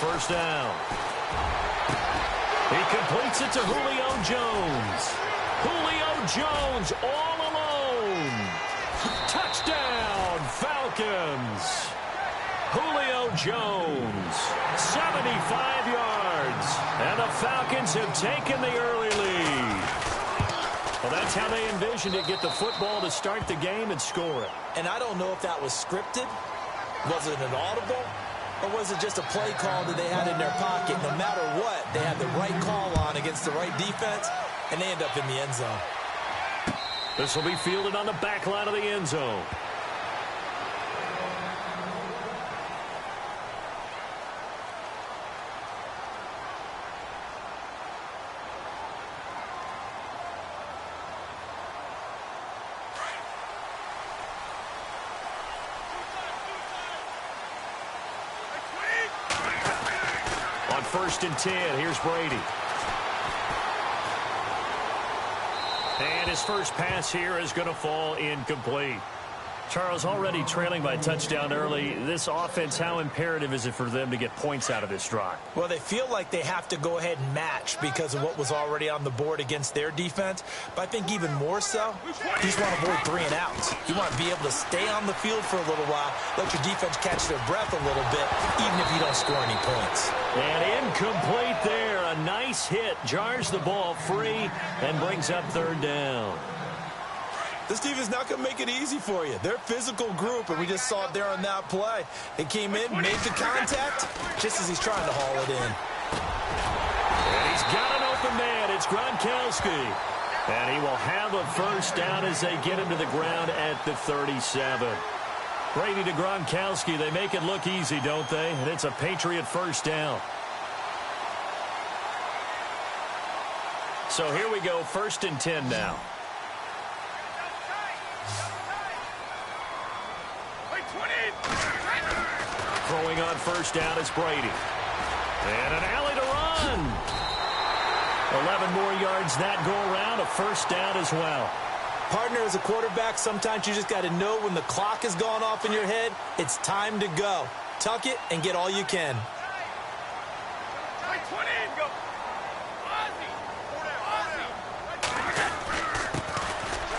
first down. He completes it to Julio Jones. Julio Jones all alone. Touchdown, Falcons. Julio Jones, 75 yards. And the Falcons have taken the early lead. Well, that's how they envisioned it, get the football to start the game and score it. And I don't know if that was scripted. Was it an audible? Or was it just a play call that they had in their pocket? No matter what, they had the right call on against the right defense, and they end up in the end zone. This will be fielded on the back line of the end zone. First and 10. Here's Brady. And his first pass here is going to fall incomplete. Charles, already trailing by touchdown early. This offense, how imperative is it for them to get points out of this drive? Well, they feel like they have to go ahead and match because of what was already on the board against their defense. But I think even more so, you just want to avoid 3 and outs. You want to be able to stay on the field for a little while, let your defense catch their breath a little bit, even if you don't score any points. And incomplete there. A nice hit. Jars the ball free and brings up third down. This defense is not going to make it easy for you. They're a physical group, and we just saw it there on that play. It came in, made the contact, just as he's trying to haul it in. And he's got an open man. It's Gronkowski. And he will have a first down as they get him to the ground at the 37. Brady to Gronkowski. They make it look easy, don't they? And it's a Patriot first down. So here we go, first and 10 now. Throwing on first down is Brady. And an alley to run. 11 more yards that go around. A first down as well. Partner, as a quarterback, sometimes you just got to know when the clock has gone off in your head, it's time to go. Tuck it and get all you can.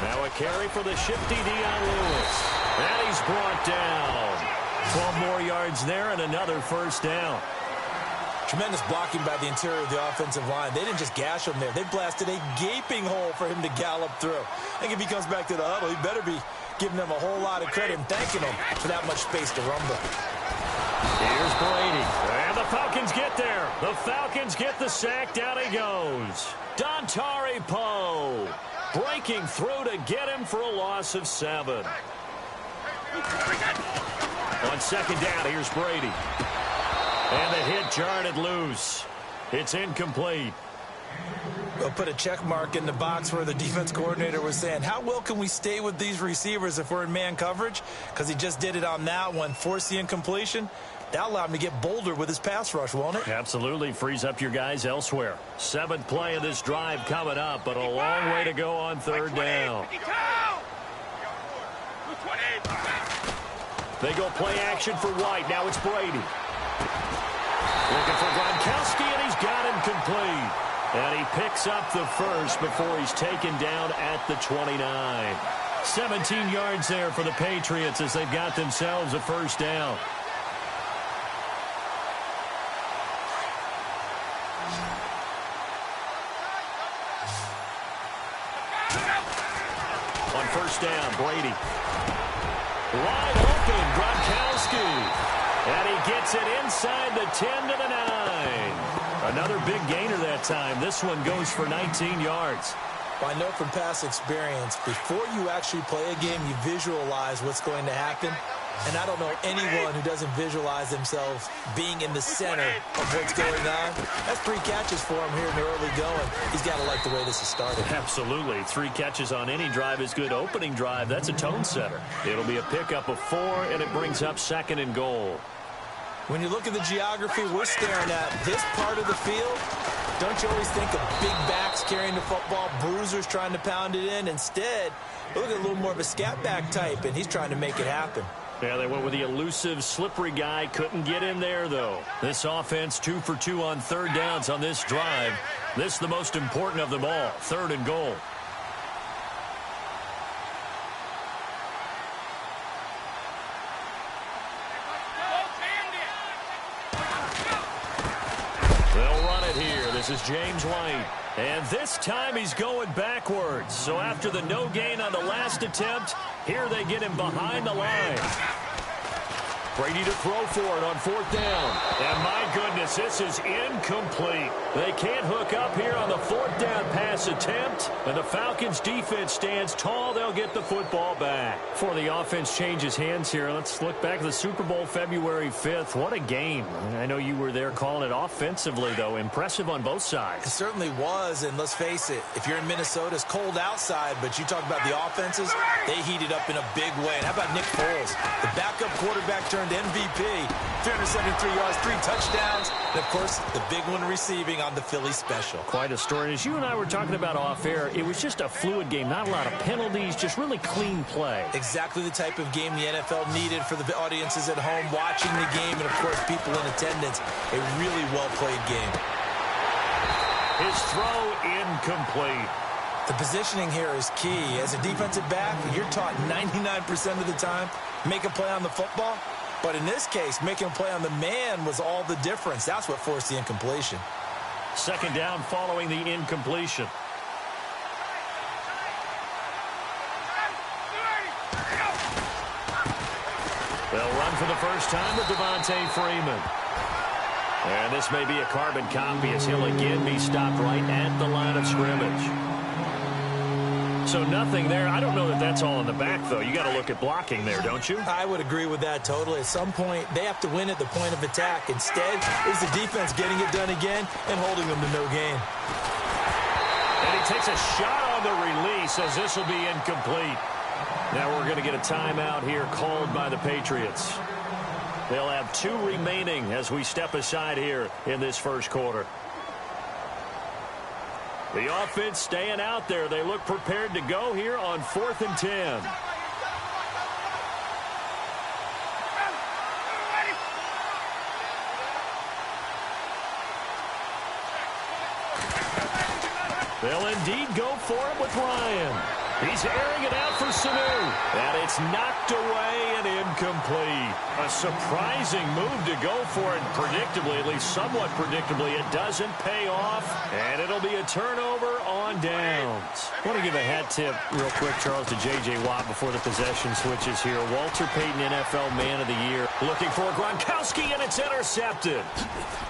Now a carry for the shifty Dion Lewis. And he's brought down. 12 more yards there and another first down. Tremendous blocking by the interior of the offensive line. They didn't just gash him there. They blasted a gaping hole for him to gallop through. I think if he comes back to the huddle, he better be giving them a whole lot of credit and thanking them for that much space to rumble. Here's Brady. And the Falcons get there. The Falcons get the sack. Down he goes. Dontari Poe breaking through to get him for a loss of 7. On second down, here's Brady. And the hit jarred it loose. It's incomplete. We'll put a check mark in the box where the defense coordinator was saying, how well can we stay with these receivers if we're in man coverage? Because he just did it on that one, forced the incompletion. That'll allow him to get bolder with his pass rush, won't it? Absolutely. Frees up your guys elsewhere. 7th play of this drive coming up, but a long way to go on third down. They go play action for White. Now it's Brady. Looking for Gronkowski, and he's got him complete. And he picks up the first before he's taken down at the 29. 17 yards there for the Patriots as they've got themselves a first down. On first down, Brady. Wide open, Gronkowski. And he gets it inside the 10 to the 9. Another big gainer that time. This one goes for 19 yards. Well, I know from past experience, before you actually play a game, you visualize what's going to happen. And I don't know anyone who doesn't visualize themselves being in the center of what's going on. That's 3 catches for him here in the early going. He's got to like the way this has started. Absolutely. 3 catches on any drive is good. Opening drive, that's a tone setter. It'll be a pickup of 4, and it brings up 2nd and goal. When you look at the geography we're staring at, this part of the field, don't you always think of big backs carrying the football, bruisers trying to pound it in? Instead, look at a little more of a scat back type, and he's trying to make it happen. Yeah, they went with the elusive, slippery guy. Couldn't get in there, though. This offense 2 for 2 on third downs on this drive. This is the most important of them all, 3rd and goal. They'll run it here. This is James White. And this time he's going backwards. So after the no gain on the last attempt, here they get him behind the line. Brady to throw for it on 4th down. And my goodness, this is incomplete. They can't hook up here on the 4th down pass attempt. And the Falcons defense stands tall. They'll get the football back. Before the offense changes hands here, let's look back at the Super Bowl February 5th. What a game. I know you were there calling it offensively, though. Impressive on both sides. It certainly was, and let's face it, if you're in Minnesota, it's cold outside, but you talk about the offenses, they heated up in a big way. And how about Nick Foles? The backup quarterback turned MVP, 373 yards, 3 touchdowns, and, of course, the big one receiving on the Philly special. Quite a story. As you and I were talking about off air, it was just a fluid game. Not a lot of penalties, just really clean play. Exactly the type of game the NFL needed for the audiences at home watching the game and, of course, people in attendance. A really well-played game. His throw incomplete. The positioning here is key. As a defensive back, you're taught 99% of the time, make a play on the football. But in this case, making a play on the man was all the difference. That's what forced the incompletion. 2nd down following the incompletion. They'll run for the first time with Devontae Freeman. And this may be a carbon copy as he'll again be stopped right at the line of scrimmage. So nothing there. I don't know that that's all in the back, though. You got to look at blocking there, don't you? I would agree with that totally. At some point, they have to win at the point of attack. Instead, it's the defense getting it done again and holding them to no gain. And he takes a shot on the release as this will be incomplete. Now we're going to get a timeout here called by the Patriots. They'll have 2 remaining as we step aside here in this first quarter. The offense staying out there. They look prepared to go here on 4th and 10. They'll indeed go for it with Ryan. He's airing it out for Sanu. And it's knocked away and incomplete. A surprising move to go for it predictably, at least somewhat predictably. It doesn't pay off, and it'll be a turnover on downs. I want to give a hat tip real quick, Charles, to J.J. Watt before the possession switches here. Walter Payton, NFL Man of the Year. Looking for Gronkowski, and it's intercepted.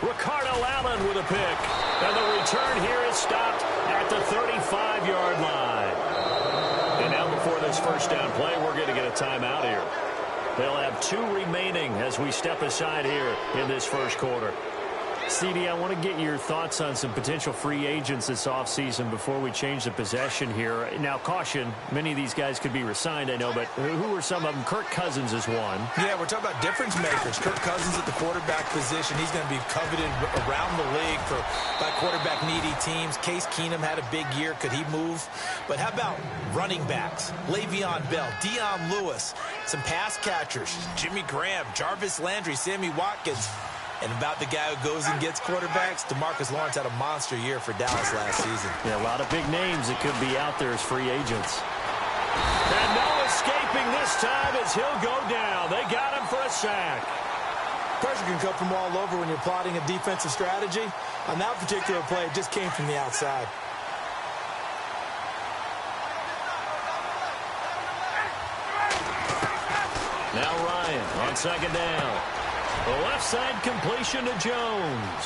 Ricardo Allen with a pick. And the return here is stopped at the 35-yard line. And now before this first down play, we're going to get a timeout here. They'll have 2 remaining as we step aside here in this first quarter. CD, I want to get your thoughts on some potential free agents this offseason before we change the possession here. Now, caution, many of these guys could be re-signed, I know, but who are some of them? Kirk Cousins is one. Yeah, we're talking about difference makers. Kirk Cousins at the quarterback position. He's going to be coveted around the league by quarterback-needy teams. Case Keenum had a big year. Could he move? But how about running backs? Le'Veon Bell, Dion Lewis, some pass catchers, Jimmy Graham, Jarvis Landry, Sammy Watkins. And about the guy who goes and gets quarterbacks, DeMarcus Lawrence had a monster year for Dallas last season. Yeah, a lot of big names that could be out there as free agents. And no escaping this time as he'll go down. They got him for a sack. Pressure can come from all over when you're plotting a defensive strategy. On that particular play, it just came from the outside. Now Ryan on 2nd down. The left side completion to Jones.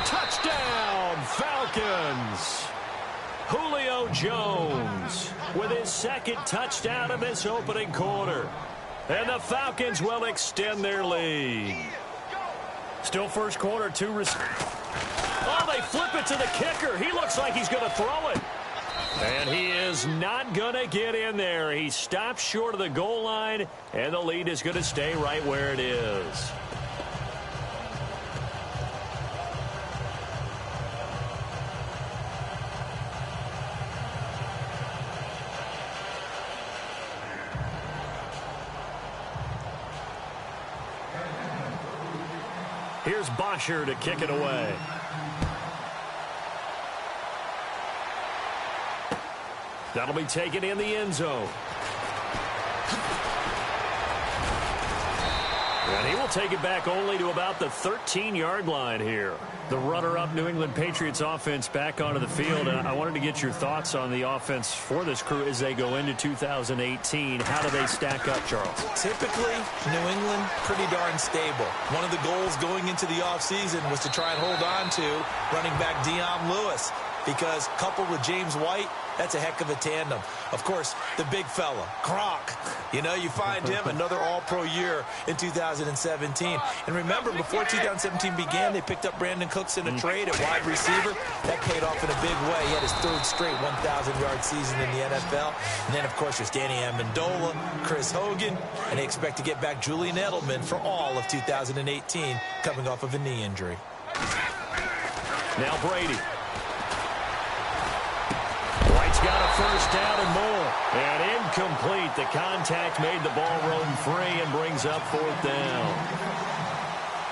Touchdown, Falcons. Julio Jones with his 2nd touchdown of this opening quarter. And the Falcons will extend their lead. Still first quarter, 2 Oh, they flip it to the kicker. He looks like he's going to throw it. And he is not going to get in there. He stops short of the goal line, and the lead is going to stay right where it is. Here's Bosher to kick it away. That'll be taken in the end zone. And he will take it back only to about the 13-yard line here. The runner-up New England Patriots offense back onto the field. And I wanted to get your thoughts on the offense for this crew as they go into 2018. How do they stack up, Charles? Typically, New England, pretty darn stable. One of the goals going into the offseason was to try and hold on to running back Dion Lewis, because coupled with James White, that's a heck of a tandem. Of course, the big fella, Gronk. You know, you find him another all-pro year in 2017. And remember, before 2017 began, they picked up Brandon Cooks in a trade at wide receiver. That paid off in a big way. He had his third straight 1,000-yard season in the NFL. And then, of course, there's Danny Amendola, Chris Hogan, and they expect to get back Julian Edelman for all of 2018, coming off of a knee injury. Now Brady. White's got a first down and more. And incomplete. The contact made the ball roam free and brings up fourth down.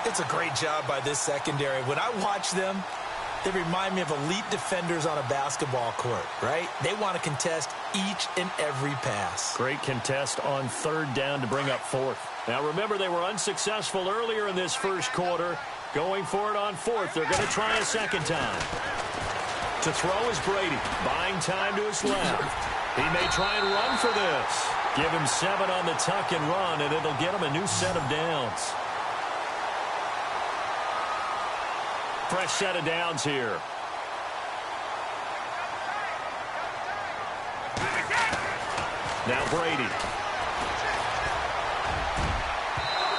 It's a great job by this secondary. When I watch them, they remind me of elite defenders on a basketball court, right? They want to contest each and every pass. Great contest on third down to bring up fourth. Now remember, they were unsuccessful earlier in this first quarter. Going for it on fourth. They're going to try a second time. To throw is Brady, buying time to his left. He may try and run for this. Give him 7 on the tuck and run, and it'll get him a new set of downs. Fresh set of downs here. Now Brady.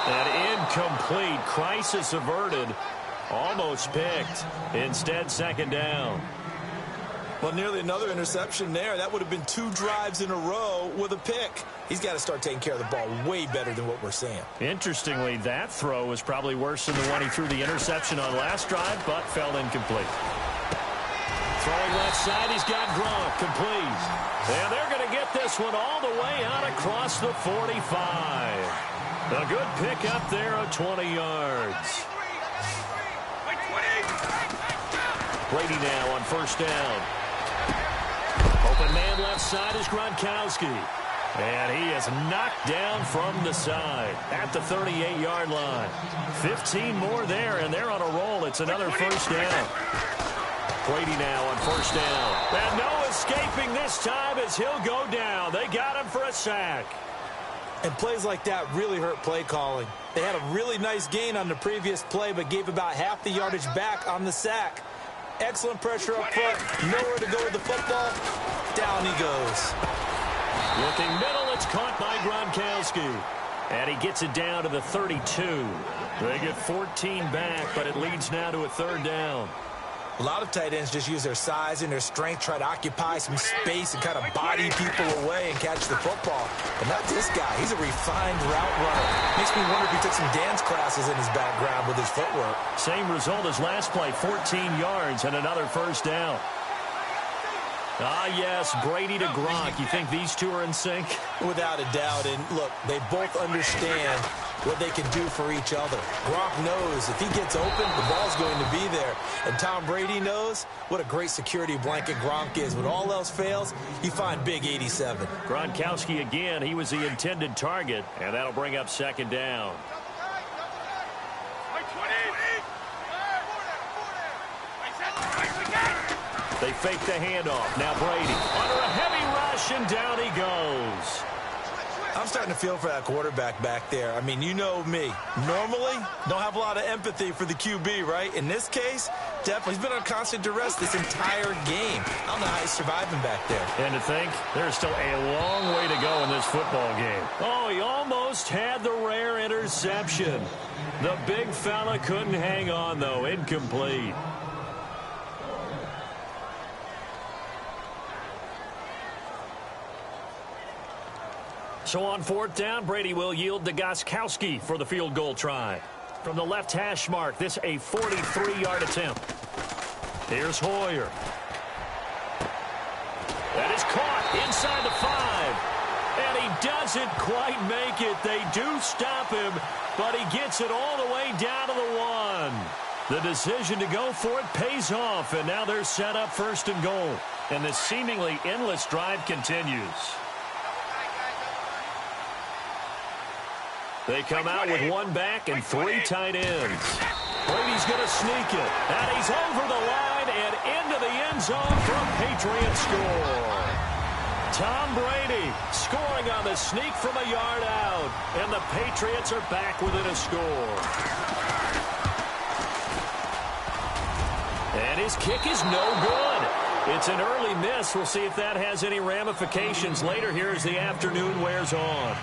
An incomplete. Crisis averted. Almost picked. Instead, second down. Well, nearly another interception there. That would have been 2 drives in a row with a pick. He's got to start taking care of the ball way better than what we're seeing. Interestingly, that throw was probably worse than the one he threw the interception on last drive, but fell incomplete. Throwing left side, he's got Gronk, complete. And they're going to get this one all the way out across the 45. A good pick up there of 20 yards. Brady now on first down. Open man left side is Gronkowski. And he is knocked down from the side at the 38-yard line. 15 more there, and they're on a roll. It's another first down. Brady now on first down. And no escaping this time as he'll go down. They got him for a sack. And plays like that really hurt play calling. They had a really nice gain on the previous play, but gave about half the yardage back on the sack. Excellent pressure up front. Nowhere to go with the football. Down he goes. Looking middle, it's caught by Gronkowski. And he gets it down to the 32. They get 14 back, but it leads now to a third down. A lot of tight ends just use their size and their strength, try to occupy some space and kind of body people away and catch the football. But not this guy. He's a refined route runner. Makes me wonder if he took some dance classes in his background with his footwork. Same result as last play, 14 yards and another first down. Ah, yes, Brady to Gronk. You think these two are in sync? Without a doubt. And look, they both understand what they can do for each other. Gronk knows if he gets open, the ball's going to be there. And Tom Brady knows what a great security blanket Gronk is. When all else fails, you find big 87. Gronkowski again, he was the intended target, and that'll bring up second down. They fake the handoff. Now Brady under a heavy rush, and down he goes. I'm starting to feel for that quarterback back there. I mean, you know me. Normally, don't have a lot of empathy for the QB, right? In this case, definitely. He's been on constant duress this entire game. I don't know how he's surviving back there. And to think, there's still a long way to go in this football game. Oh, he almost had the rare interception. The big fella couldn't hang on, though. Incomplete. So on fourth down, Brady will yield to Gronkowski for the field goal try. From the left hash mark, this a 43-yard attempt. Here's Hoyer. That is caught inside the 5. And he doesn't quite make it. They do stop him, but he gets it all the way down to the 1. The decision to go for it pays off, and now they're set up 1st and goal. And the seemingly endless drive continues. They come out with 1 back and 3 tight ends. Brady's going to sneak it, and he's over the line and into the end zone for a Patriot score. Tom Brady scoring on the sneak from a yard out, and the Patriots are back within a score. And his kick is no good. It's an early miss. We'll see if that has any ramifications later here as the afternoon wears on.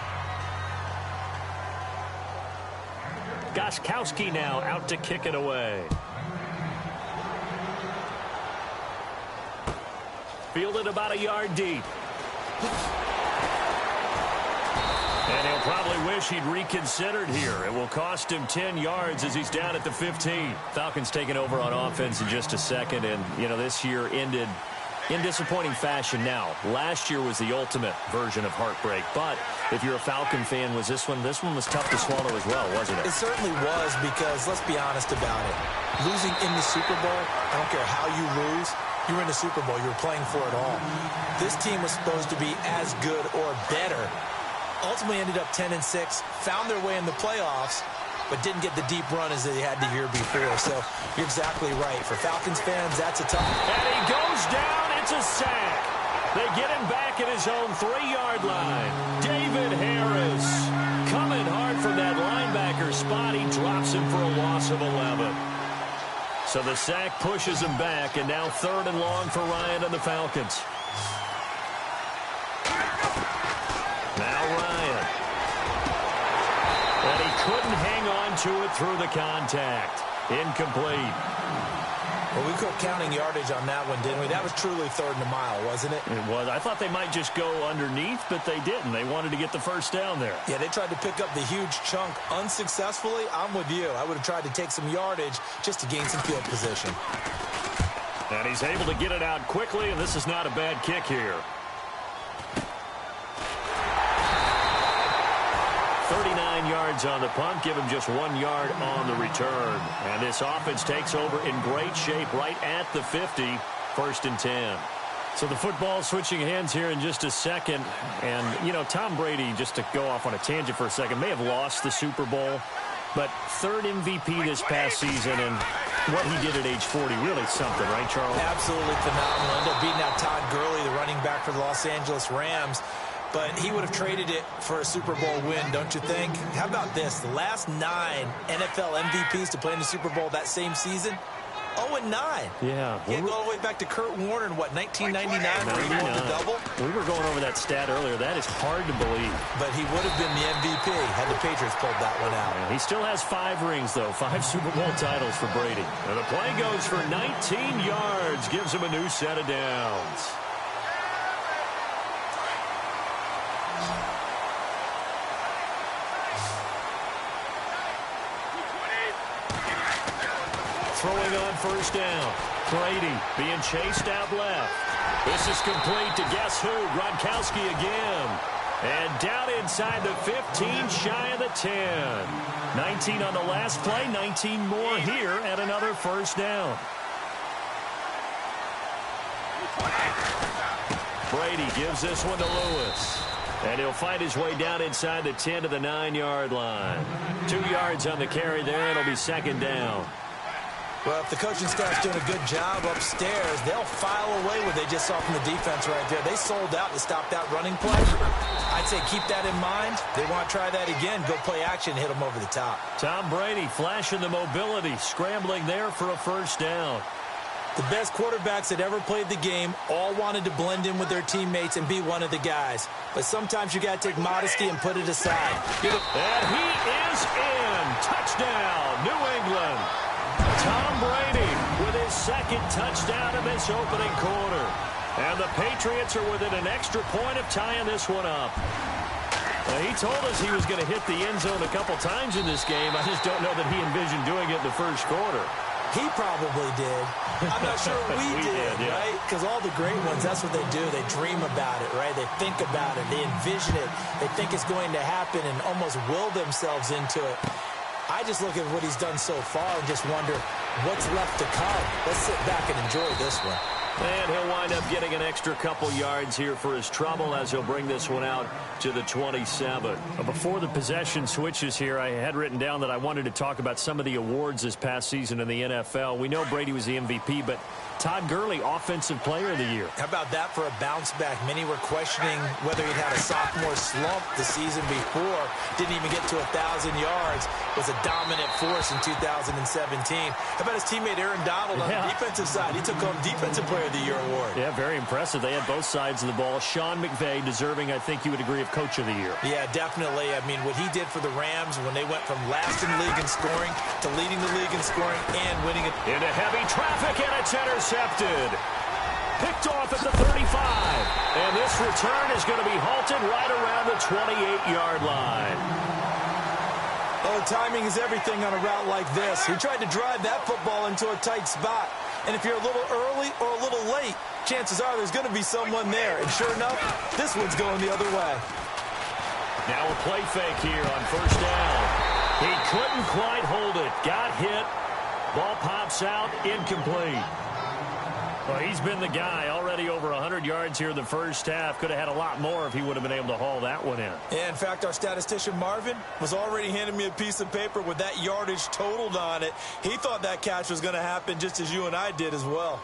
Gostkowski now out to kick it away. Fielded about a yard deep. And he'll probably wish he'd reconsidered here. It will cost him 10 yards as he's down at the 15. Falcons taking over on offense in just a second. And, you know, this year ended in disappointing fashion now. Last year was the ultimate version of heartbreak. But if you're a Falcon fan, was this one was tough to swallow as well, wasn't it? It certainly was, because let's be honest about it. Losing in the Super Bowl, I don't care how you lose, you were in the Super Bowl. You were playing for it all. This team was supposed to be as good or better. Ultimately ended up 10-6, found their way in the playoffs, but didn't get the deep run as they had the year before. So you're exactly right. For Falcons fans, that's a tough. And he goes down. It's a sack. They get him back at his own 3-yard line. David Harris coming hard from that linebacker spot. He drops him for a loss of 11. So the sack pushes him back, and now 3rd and long for Ryan and the Falcons. Now Ryan. And he couldn't hang on to it through the contact. Incomplete. Well, we quit counting yardage on that one, didn't we? That was truly 3rd and a mile, wasn't it? It was. I thought they might just go underneath, but they didn't. They wanted to get the first down there. Yeah, they tried to pick up the huge chunk unsuccessfully. I'm with you. I would have tried to take some yardage just to gain some field position. And he's able to get it out quickly, and this is not a bad kick here. 39 yards on the punt, give him just 1 yard on the return. And this offense takes over in great shape right at the 50, 1st and 10. So the football switching hands here in just a second. And, you know, Tom Brady, just to go off on a tangent for a second, may have lost the Super Bowl, but 3rd MVP this past season, and what he did at age 40, really something, right, Charles? Absolutely phenomenal. Ended up beating out Todd Gurley, the running back for the Los Angeles Rams. But he would have traded it for a Super Bowl win, don't you think? How about this? The last 9 NFL MVPs to play in the Super Bowl that same season, 0-9. Yeah. Can't go all the way back to Kurt Warner in, what, 1999 where he won the double? We were going over that stat earlier. That is hard to believe. But he would have been the MVP had the Patriots pulled that one out. Yeah, he still has 5 rings, though. 5 Super Bowl titles for Brady. And the play goes for 19 yards. Gives him a new set of downs. Throwing on 1st down. Brady being chased out left. This is complete to guess who? Gronkowski again. And down inside the 15, shy of the 10. 19 on the last play, 19 more here at another 1st down. Brady gives this one to Lewis. And he'll find his way down inside the 10 to the 9-yard line. 2 yards on the carry there. It'll be 2nd down. Well, if the coaching staff's doing a good job upstairs, they'll file away what they just saw from the defense right there. They sold out to stop that running play. I'd say keep that in mind. They want to try that again. Go play action, hit them over the top. Tom Brady flashing the mobility, scrambling there for a 1st down. The best quarterbacks that ever played the game all wanted to blend in with their teammates and be one of the guys. But sometimes you got to take modesty and put it aside. And he is in. Touchdown, New England. Tom Brady with his 2nd touchdown in this opening quarter. And the Patriots are within an extra point of tying this one up. He told us he was going to hit the end zone a couple times in this game. I just don't know that he envisioned doing it in the 1st quarter. He probably did. I'm not sure we did, yeah. right? Because all the great ones, that's what they do. They dream about it, right? They think about it. They envision it. They think it's going to happen and almost will themselves into it. I just look at what he's done so far and just wonder what's left to come. Let's sit back and enjoy this one. And he'll wind up getting an extra couple yards here for his trouble as he'll bring this one out to the 27. Before the possession switches here, I had written down that I wanted to talk about some of the awards this past season in the NFL. We know Brady was the MVP, but Todd Gurley, Offensive Player of the Year. How about that for a bounce back? Many were questioning whether he'd had a sophomore slump the season before. Didn't even get to 1,000 yards. Was a dominant force in 2017. How about his teammate Aaron Donald on the defensive side? He took home Defensive Player of the Year award. Yeah, very impressive. They had both sides of the ball. Sean McVay deserving, I think you would agree, of Coach of the Year. Yeah, definitely. I mean, what he did for the Rams when they went from last in the league in scoring to leading the league in scoring and winning it. Into heavy traffic, and it's intercepted. Picked off at the 35. And this return is going to be halted right around the 28-yard line. Oh, timing is everything on a route like this. He tried to drive that football into a tight spot. And if you're a little early or a little late, chances are there's going to be someone there. And sure enough, this one's going the other way. Now a play fake here on first down. He couldn't quite hold it. Got hit. Ball pops out. Incomplete. Well, he's been the guy. Already over 100 yards here in the first half. Could have had a lot more if he would have been able to haul that one in. Yeah, in fact, our statistician Marvin was already handing me a piece of paper with that yardage totaled on it. He thought that catch was going to happen just as you and I did as well.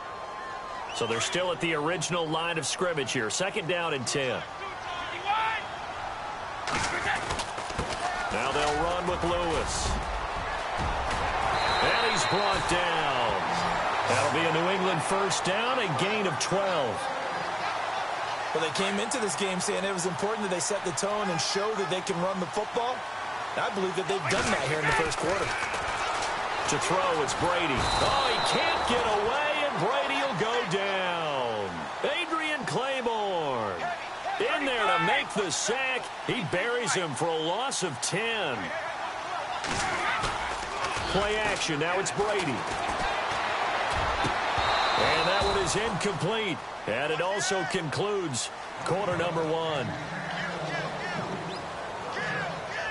So they're still at the original line of scrimmage here. Second down and 10. Now they'll run with Lewis. And he's brought down. That'll be a New England first down, a gain of 12. Well, they came into this game saying it was important that they set the tone and show that they can run the football. I believe that they've done that here in the first quarter. To throw, it's Brady. Oh, he can't get away, and Brady will go down. Adrian Claiborne in there to make the sack. He buries him for a loss of 10. Play action. Now it's Brady. And that one is incomplete. And it also concludes quarter number one.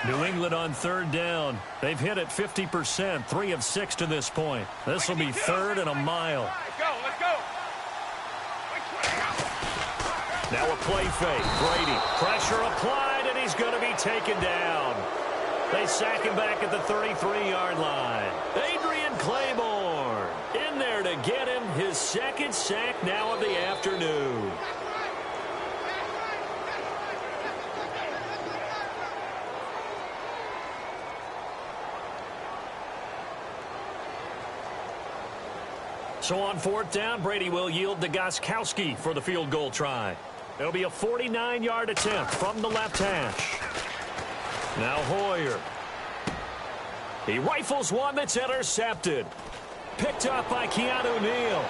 New England on third down. They've hit it 50%, 3 of 6 to this point. This will be third and a mile. Let's go. Now a play fake. Brady. Pressure applied, and he's going to be taken down. They sack him back at the 33-yard line. Adrian Claiborne in there to get him his second sack now of the afternoon. So on fourth down, Brady will yield to Gostkowski for the field goal try. It'll be a 49-yard attempt from the left hash. Now Hoyer. He rifles one that's intercepted. Picked up by Keanu Neal.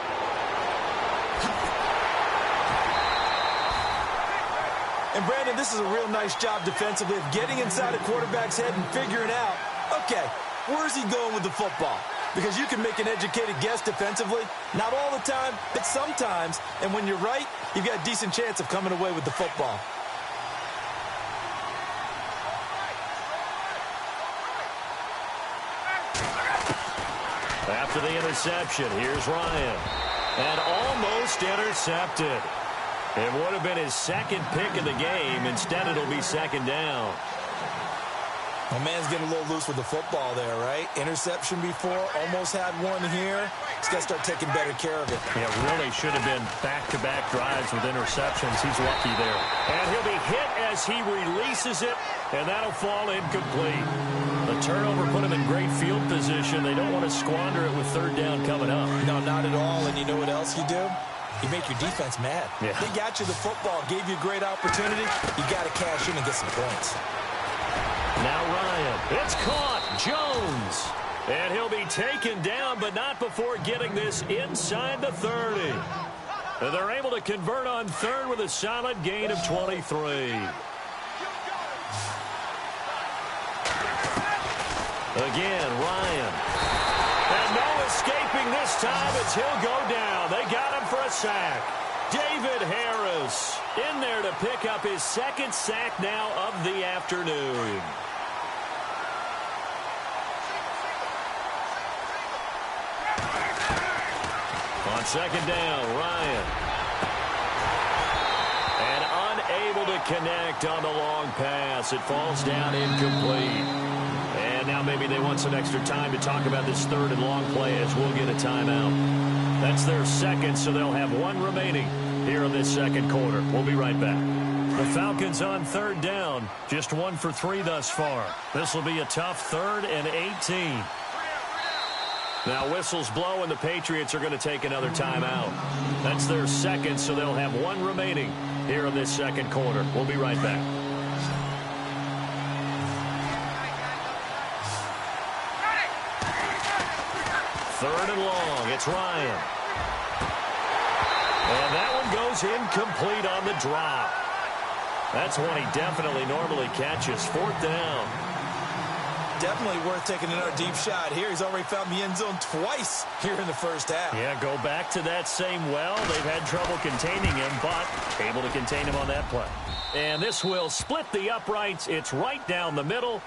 And Brandon, this is a real nice job defensively of getting inside a quarterback's head and figuring out, okay, where's he going with the football? Because you can make an educated guess defensively. Not all the time, but sometimes. And when you're right, you've got a decent chance of coming away with the football. After the interception, here's Ryan. And almost intercepted. It would have been his second pick of the game. Instead, it'll be second down. My man's getting a little loose with the football there, right? Interception before, almost had one here. He's got to start taking better care of it. Yeah, really should have been back-to-back drives with interceptions. He's lucky there. And he'll be hit as he releases it, and that'll fall incomplete. The turnover put him in great field position. They don't want to squander it with third down coming up. No, not at all. And you know what else you do? You make your defense mad. Yeah. They got you the football, gave you a great opportunity. You got to cash in and get some points. Now Ryan. It's caught. Jones. And he'll be taken down, but not before getting this inside the 30. And they're able to convert on third with a solid gain of 23. Again, Ryan. And no escaping this time as he'll go down. They got him for a sack. David Harris in there to pick up his second sack now of the afternoon. On second down, Ryan. And unable to connect on the long pass. It falls down incomplete. And now maybe they want some extra time to talk about this third and long play as we'll get a timeout. That's their second, so they'll have one remaining here in this second quarter. We'll be right back. The Falcons on third down, just 1 for 3 thus far. This will be a tough 3rd and 18. Now whistles blow and the Patriots are going to take another timeout. That's their second, so they'll have one remaining here in this second quarter. We'll be right back. Third and long, it's Ryan. And that one goes incomplete on the drop. That's one he definitely normally catches. 4th down. Definitely worth taking another deep shot here. He's already found the end zone twice here in the first half. Yeah, go back to that same well. They've had trouble containing him, but able to contain him on that play. And this will split the uprights. It's right down the middle.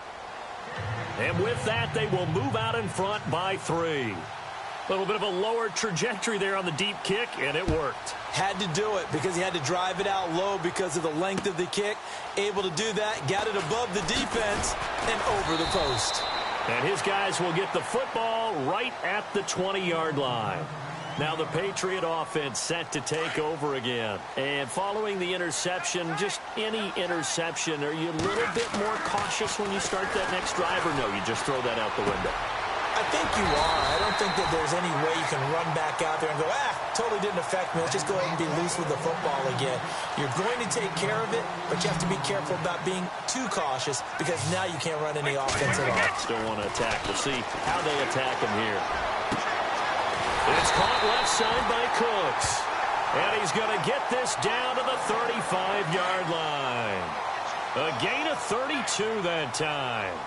And with that, they will move out in front by 3. A little bit of a lower trajectory there on the deep kick, and it worked. Had to do it because he had to drive it out low because of the length of the kick. Able to do that, got it above the defense and over the post. And his guys will get the football right at the 20-yard line. Now the Patriot offense set to take over again. And following the interception, just any interception, are you a little bit more cautious when you start that next drive, or no, you just throw that out the window? I think you are. I don't think that there's any way you can run back out there and go, totally didn't affect me. Let's just go ahead and be loose with the football again. You're going to take care of it, but you have to be careful about being too cautious because now you can't run any offense at all. Still want to attack. We'll see how they attack him here. It's caught left side by Cooks. And he's going to get this down to the 35-yard line. A gain of 32 that time.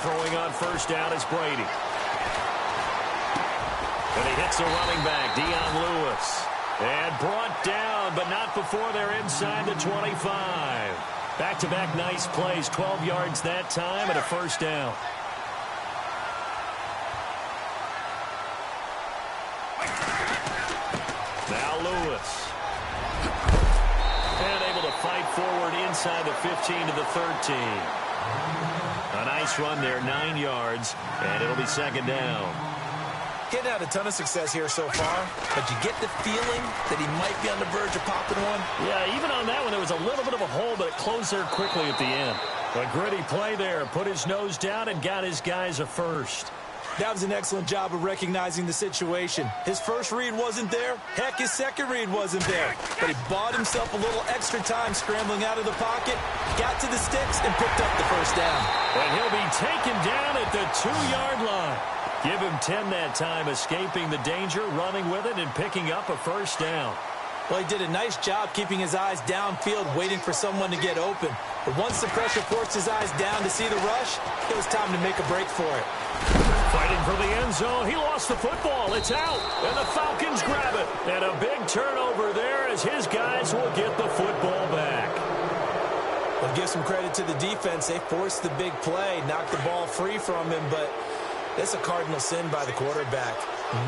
Throwing on first down is Brady. And he hits a running back, Dion Lewis. And brought down, but not before they're inside the 25. Back-to-back nice plays, 12 yards that time and a first down. Now Lewis. And able to fight forward inside the 15 to the 13. A nice run there, 9 yards, and it'll be second down. Getting out a ton of success here so far, but you get the feeling that he might be on the verge of popping one. Yeah, even on that one, there was a little bit of a hole, but it closed there quickly at the end. A gritty play there, put his nose down and got his guys a first. That was an excellent job of recognizing the situation. His first read wasn't there. Heck, his second read wasn't there. But he bought himself a little extra time scrambling out of the pocket, got to the sticks, and picked up the first down. And he'll be taken down at the 2-yard line. Give him 10 that time, escaping the danger, running with it, and picking up a first down. Well, he did a nice job keeping his eyes downfield, waiting for someone to get open. But once the pressure forced his eyes down to see the rush, it was time to make a break for it. Fighting for the end zone. He lost the football. It's out. And the Falcons grab it. And a big turnover there as his guys will get the football back. Well, give some credit to the defense. They forced the big play, knocked the ball free from him, but that's a cardinal sin by the quarterback.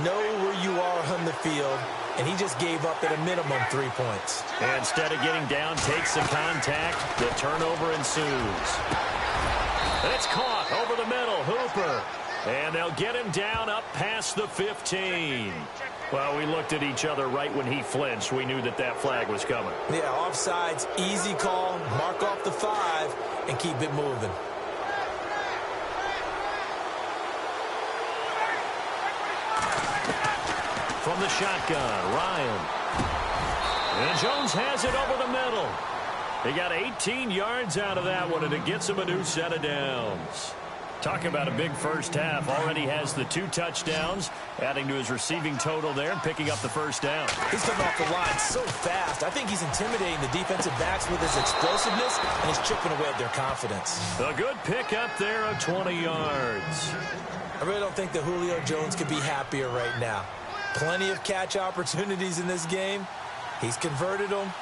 Know where you are on the field, and he just gave up at a minimum 3 points. And instead of getting down, takes the contact. The turnover ensues. And it's caught over the middle. Hooper. And they'll get him down up past the 15. Well, we looked at each other right when he flinched. We knew that that flag was coming. Yeah, offsides, easy call. Mark off the 5 and keep it moving. From the shotgun, Ryan. And Jones has it over the middle. He got 18 yards out of that one, and it gets him a new set of downs. Talk about a big first half. Already has the 2 touchdowns, adding to his receiving total there and picking up the first down. He's coming off the line so fast. I think he's intimidating the defensive backs with his explosiveness, and he's chipping away at their confidence. A good pick up there of 20 yards. I really don't think that Julio Jones could be happier right now. Plenty of catch opportunities in this game. He's converted them,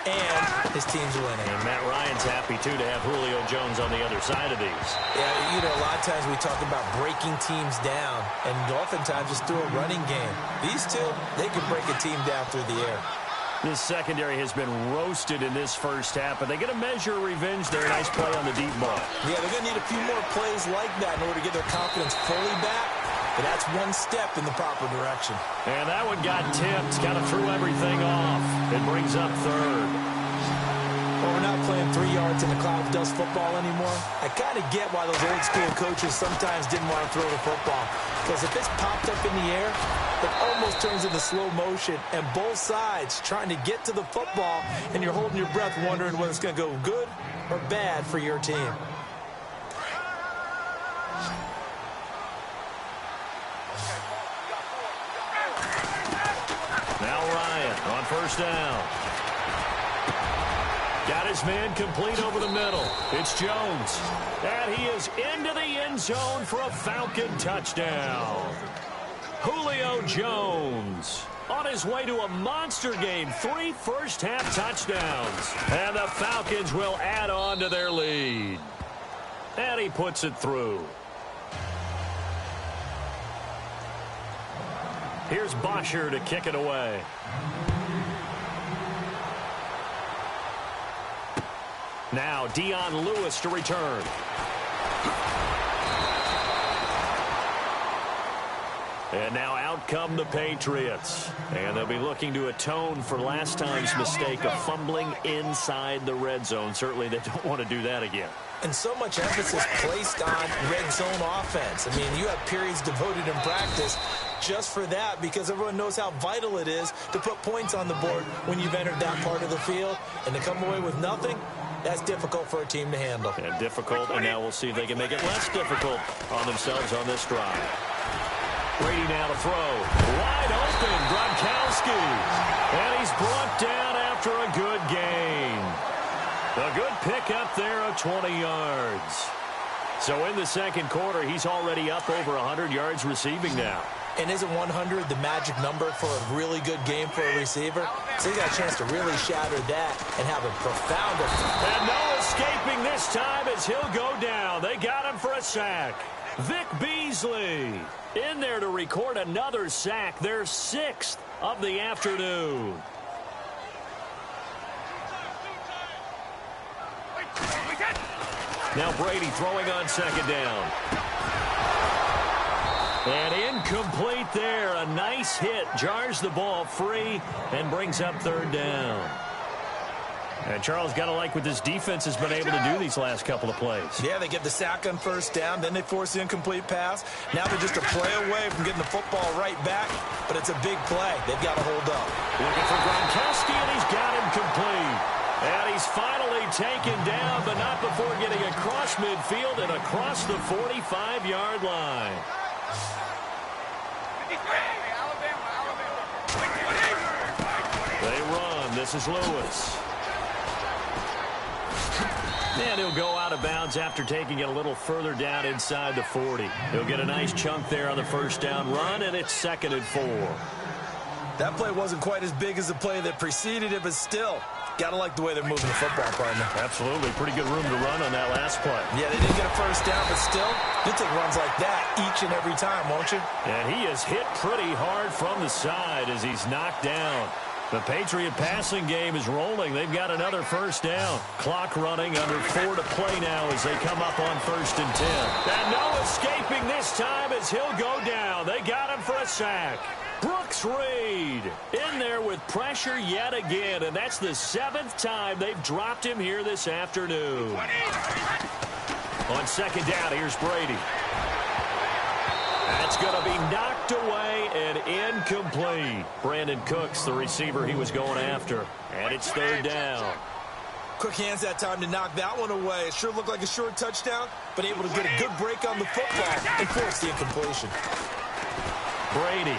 and his team's winning. And Matt Ryan's happy, too, to have Julio Jones on the other side of these. Yeah, you know, a lot of times we talk about breaking teams down, and oftentimes just through a running game. These two, they can break a team down through the air. This secondary has been roasted in this first half, but they get a measure of revenge there. Nice play on the deep ball. Yeah, they're going to need a few more plays like that in order to get their confidence fully back. But that's one step in the proper direction. And that one got tipped, kind of threw everything off. It brings up third. Well, we're not playing 3 yards in a cloud of dust football anymore. I kind of get why those old school coaches sometimes didn't want to throw the football. Because if it's popped up in the air, it almost turns into slow motion. And both sides trying to get to the football, and you're holding your breath wondering whether it's going to go good or bad for your team. Now Ryan on first down. Got his man complete over the middle. It's Jones. And he is into the end zone for a Falcon touchdown. Julio Jones on his way to a monster game. 3 first-half touchdowns. And the Falcons will add on to their lead. And he puts it through. Here's Bosher to kick it away. Now Dion Lewis to return. And now out come the Patriots. And they'll be looking to atone for last time's mistake of fumbling inside the red zone. Certainly they don't want to do that again. And so much emphasis placed on red zone offense. I mean, you have periods devoted in practice just for that, because everyone knows how vital it is to put points on the board when you've entered that part of the field. And to come away with nothing, that's difficult for a team to handle. And difficult, and now we'll see if they can make it less difficult on themselves on this drive. Brady now to throw. Wide open, Gronkowski. And he's brought down after a good gain. A good pickup there of 20 yards. So in the second quarter, he's already up over 100 yards receiving now. And isn't 100 the magic number for a really good game for a receiver? So he got a chance to really shatter that and have a profound effect. And no escaping this time as he'll go down. They got him for a sack. Vic Beasley in there to record another sack, their 6th of the afternoon. Now Brady throwing on second down. And incomplete there. A nice hit. Jars the ball free and brings up third down. And Charles, got to like what this defense has been able to do these last couple of plays. Yeah, they get the sack on first down, then they force the incomplete pass. Now they're just a play away from getting the football right back, but it's a big play. They've got to hold up. Looking for Gronkowski, and he's got him complete. And he's finally taken down, but not before getting across midfield and across the 45-yard line. They run. This is Lewis. And he'll go out of bounds after taking it a little further down inside the 40. He'll get a nice chunk there on the first down run, and it's 2nd and 4. That play wasn't quite as big as the play that preceded it, but still, got to like the way they're moving the football, partner. Absolutely. Pretty good room to run on that last play. Yeah, they didn't get a first down, but still, you'll take runs like that each and every time, won't you? And he is hit pretty hard from the side as he's knocked down. The Patriot passing game is rolling. They've got another first down. Clock running, under 4 to play now as they come up on 1st and 10. And no escaping this time as he'll go down. They got him for a sack. Brooks Reed in there with pressure yet again, and that's the 7th time they've dropped him here this afternoon. On second down, here's Brady. That's going to be knocked away and incomplete. Brandon Cooks, the receiver he was going after. And it's third down. Quick hands that time to knock that one away. It sure looked like a short touchdown, but able to get a good break on the football and force the incompletion. Brady.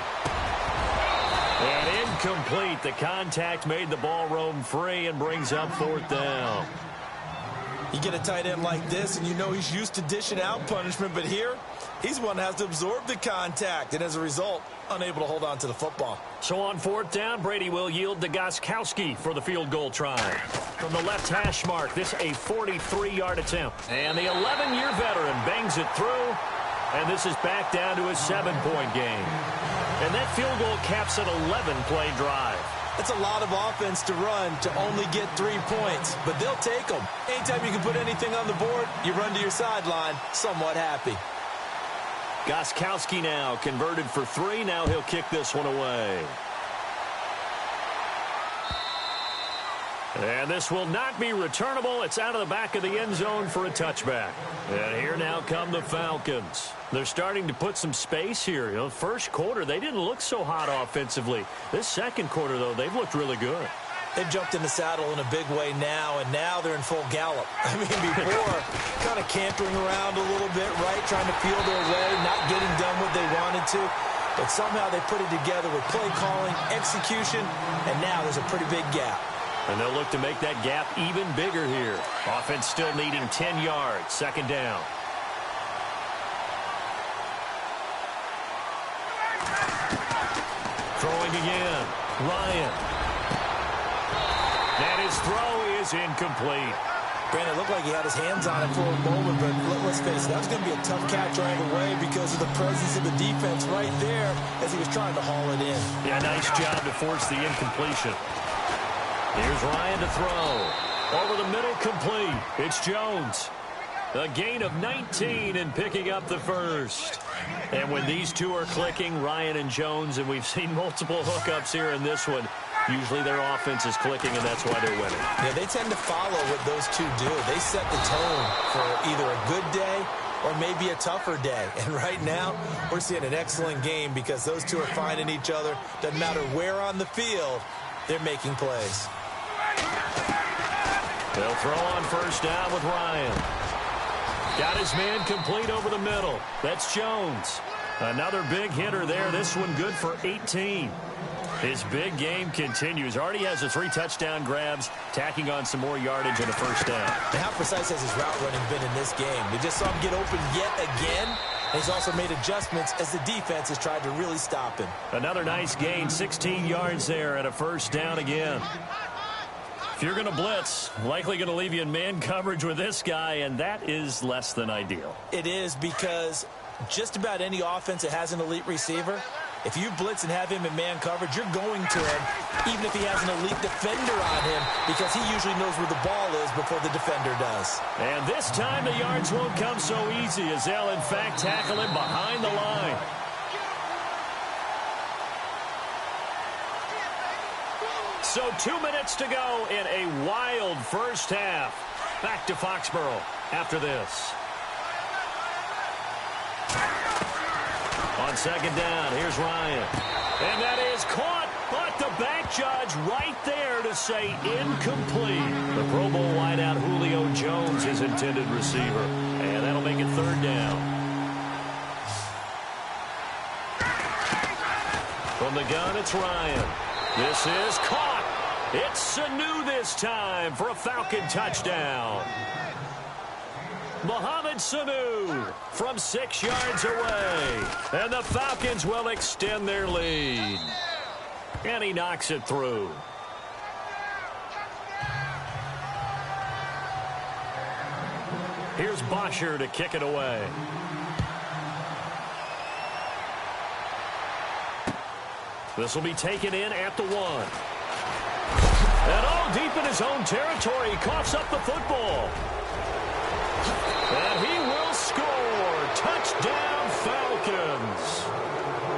And incomplete. The contact made the ball roam free and brings up 4th down. You get a tight end like this, and you know he's used to dishing out punishment, but here, he's one that has to absorb the contact, and as a result, unable to hold on to the football. So on 4th down, Brady will yield to Gostkowski for the field goal try. From the left hash mark, this a 43-yard attempt. And the 11-year veteran bangs it through, and this is back down to a 7-point game. And that field goal caps an 11-play drive. That's a lot of offense to run to only get 3 points, but they'll take them. Anytime you can put anything on the board, you run to your sideline somewhat happy. Gostkowski now converted for 3. Now he'll kick this one away. And this will not be returnable. It's out of the back of the end zone for a touchback. And here now come the Falcons. They're starting to put some space here. You know, first quarter, they didn't look so hot offensively. This second quarter, though, they've looked really good. They've jumped in the saddle in a big way now, and now they're in full gallop. I mean, before, kind of cantering around a little bit, right, trying to feel their way, not getting done what they wanted to. But somehow they put it together with play calling, execution, and now there's a pretty big gap. And they'll look to make that gap even bigger here. Offense still needing 10 yards. 2nd down. Throwing again. Ryan. And his throw is incomplete. Granted, it looked like he had his hands on it for a moment, but let's face it, that was going to be a tough catch either way because of the presence of the defense right there as he was trying to haul it in. Yeah, nice job to force the incompletion. Here's Ryan to throw. Over the middle, complete. It's Jones. A gain of 19 and picking up the first. And when these two are clicking, Ryan and Jones, and we've seen multiple hookups here in this one, usually their offense is clicking, and that's why they're winning. Yeah, they tend to follow what those two do. They set the tone for either a good day or maybe a tougher day. And right now, we're seeing an excellent game because those two are finding each other. Doesn't matter where on the field, they're making plays. They'll throw on 1st down with Ryan. Got his man complete over the middle. That's Jones. Another big hitter there. This one good for 18. His big game continues. Already has the 3 touchdown grabs, tacking on some more yardage and a 1st down. And how precise has his route running been in this game? We just saw him get open yet again. And he's also made adjustments as the defense has tried to really stop him. Another nice gain, 16 yards there and a 1st down again. If you're going to blitz, likely going to leave you in man coverage with this guy, and that is less than ideal. It is because just about any offense that has an elite receiver, if you blitz and have him in man coverage, you're going to him, even if he has an elite defender on him, because he usually knows where the ball is before the defender does. And this time the yards won't come so easy as they'll, in fact, tackle him behind the line. So 2 minutes to go in a wild first half. Back to Foxborough after this. On 2nd down, here's Ryan. And that is caught, but the back judge right there to say incomplete. The Pro Bowl wideout Julio Jones, his intended receiver. And that'll make it 3rd down. From the gun, it's Ryan. This is caught. It's Sanu this time for a Falcon touchdown. Mohamed Sanu from 6 yards away. And the Falcons will extend their lead. And he knocks it through. Here's Bosher to kick it away. This will be taken in at the 1. And all deep in his own territory, he coughs up the football. And he will score. Touchdown, Falcons.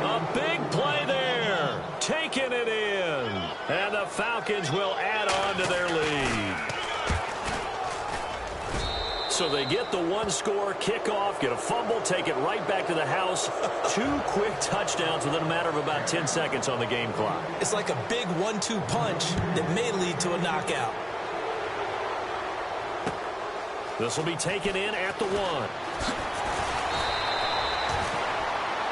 A big play there. Taking it in. And the Falcons will add on to their lead. So they get the 1-score kickoff, get a fumble, take it right back to the house. 2 quick touchdowns within a matter of about 10 seconds on the game clock. It's like a big 1-2 punch that may lead to a knockout. This will be taken in at the 1.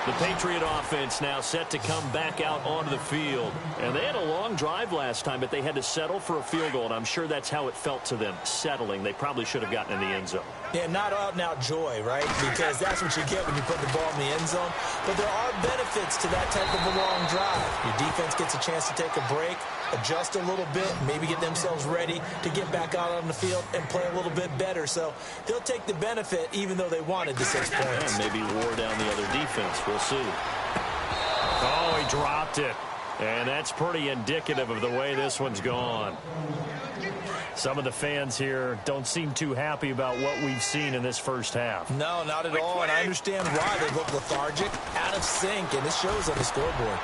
The Patriot offense now set to come back out onto the field. And they had a long drive last time, but they had to settle for a field goal, and I'm sure that's how it felt to them, settling. They probably should have gotten in the end zone. Yeah, not out-and-out joy, right? Because that's what you get when you put the ball in the end zone. But there are benefits to that type of a long drive. Your defense gets a chance to take a break, adjust a little bit, maybe get themselves ready to get back out on the field and play a little bit better. So they'll take the benefit even though they wanted the 6 points. And maybe wore down the other defense. We'll see. Oh, he dropped it. And that's pretty indicative of the way this one's gone. Some of the fans here don't seem too happy about what we've seen in this first half. No, not at all, and I understand why. They look lethargic, out of sync, and it shows on the scoreboard.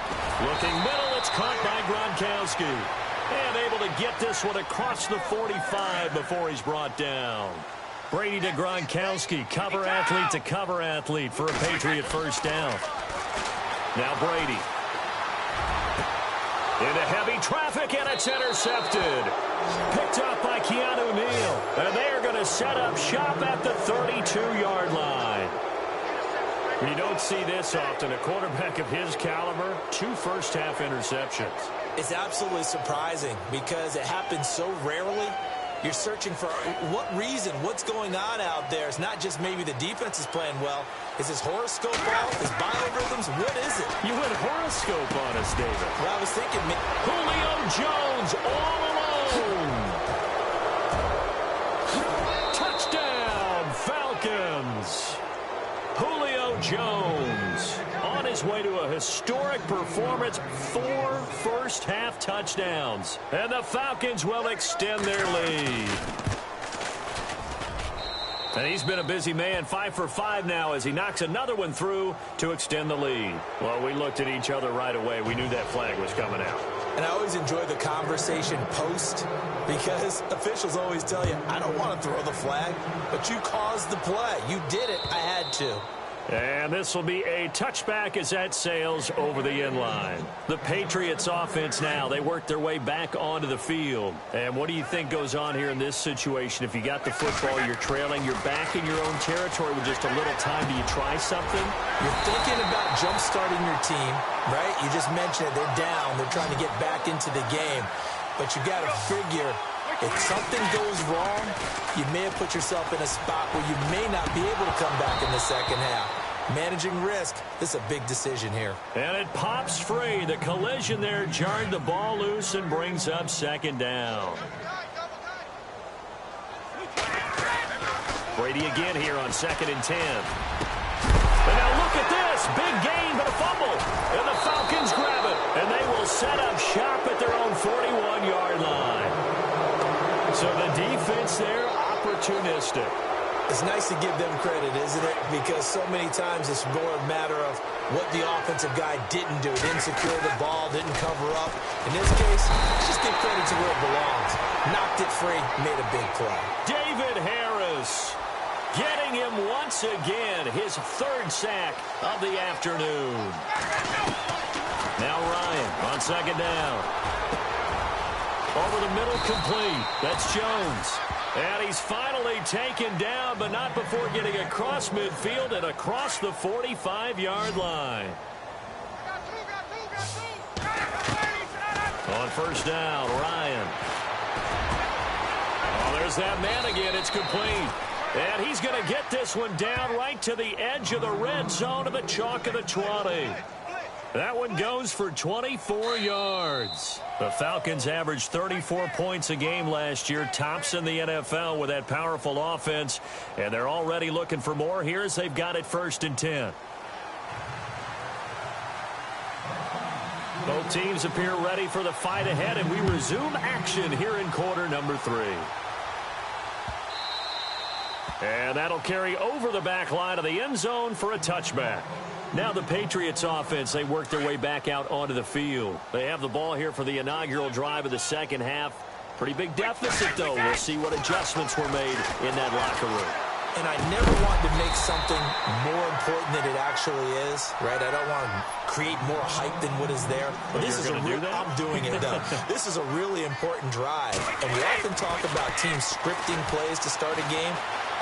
Looking middle, it's caught by Gronkowski. And able to get this one across the 45 before he's brought down. Brady to Gronkowski, cover athlete to cover athlete for a Patriot first down. Now Brady. Into heavy traffic, and it's intercepted. Picked up by Keanu Neal. And they are going to set up shop at the 32-yard line. You don't see this often. A quarterback of his caliber, 2 first-half interceptions. It's absolutely surprising because it happens so rarely. You're searching for what reason, what's going on out there. It's not just maybe the defense is playing well. Is his horoscope off? His biorhythms? What is it? You went horoscope on us, David. Well, I was thinking... Julio Jones all alone. Touchdown, Falcons. Julio Jones on his way to a historic performance, 4 first-half touchdowns. And the Falcons will extend their lead. And he's been a busy man, 5 for 5 now as he knocks another one through to extend the lead. Well, we looked at each other right away. We knew that flag was coming out. And I always enjoy the conversation post because officials always tell you, I don't want to throw the flag, but you caused the play. You did it. I had to. And this will be a touchback as that sails over the end line. The Patriots offense now, they work their way back onto the field. And what do you think goes on here in this situation? If you got the football, you're trailing, you're back in your own territory with just a little time. Do you try something? You're thinking about jump-starting your team, right? You just mentioned it. They're down. They're trying to get back into the game. But you got to figure if something goes wrong, you may have put yourself in a spot where you may not be able to come back in the second half. Managing risk, this is a big decision here. And it pops free. The collision there jarred the ball loose and brings up second down. Brady again here on 2nd and 10. And now look at this. Big gain, but a fumble. And the Falcons grab it. And they will set up shop at their own 41-yard line. So the defense there, opportunistic. It's nice to give them credit, isn't it? Because so many times it's more a matter of what the offensive guy didn't do. Didn't secure the ball, didn't cover up. In this case, just give credit to where it belongs. Knocked it free, made a big play. David Harris getting him once again, his 3rd sack of the afternoon. Now Ryan on 2nd down. Over the middle, complete. That's Jones. And he's finally taken down, but not before getting across midfield and across the 45-yard line. On 1st down, Ryan. Oh, there's that man again. It's complete. And he's going to get this one down right to the edge of the red zone of the chalk of the 20. That one goes for 24 yards. The Falcons averaged 34 points a game last year, tops in the NFL with that powerful offense, and they're already looking for more here as they've got it 1st and 10. Both teams appear ready for the fight ahead, and we resume action here in quarter number 3. And that'll carry over the back line of the end zone for a touchback. Now the Patriots offense, they work their way back out onto the field. They have the ball here for the inaugural drive of the second half. Pretty big deficit, though. We'll see what adjustments were made in that locker room. And I never want to make something more important than it actually is, right? I don't want to create more hype than what is there. But this is a real, I'm doing it, though. This is a really important drive. And we often talk about teams scripting plays to start a game.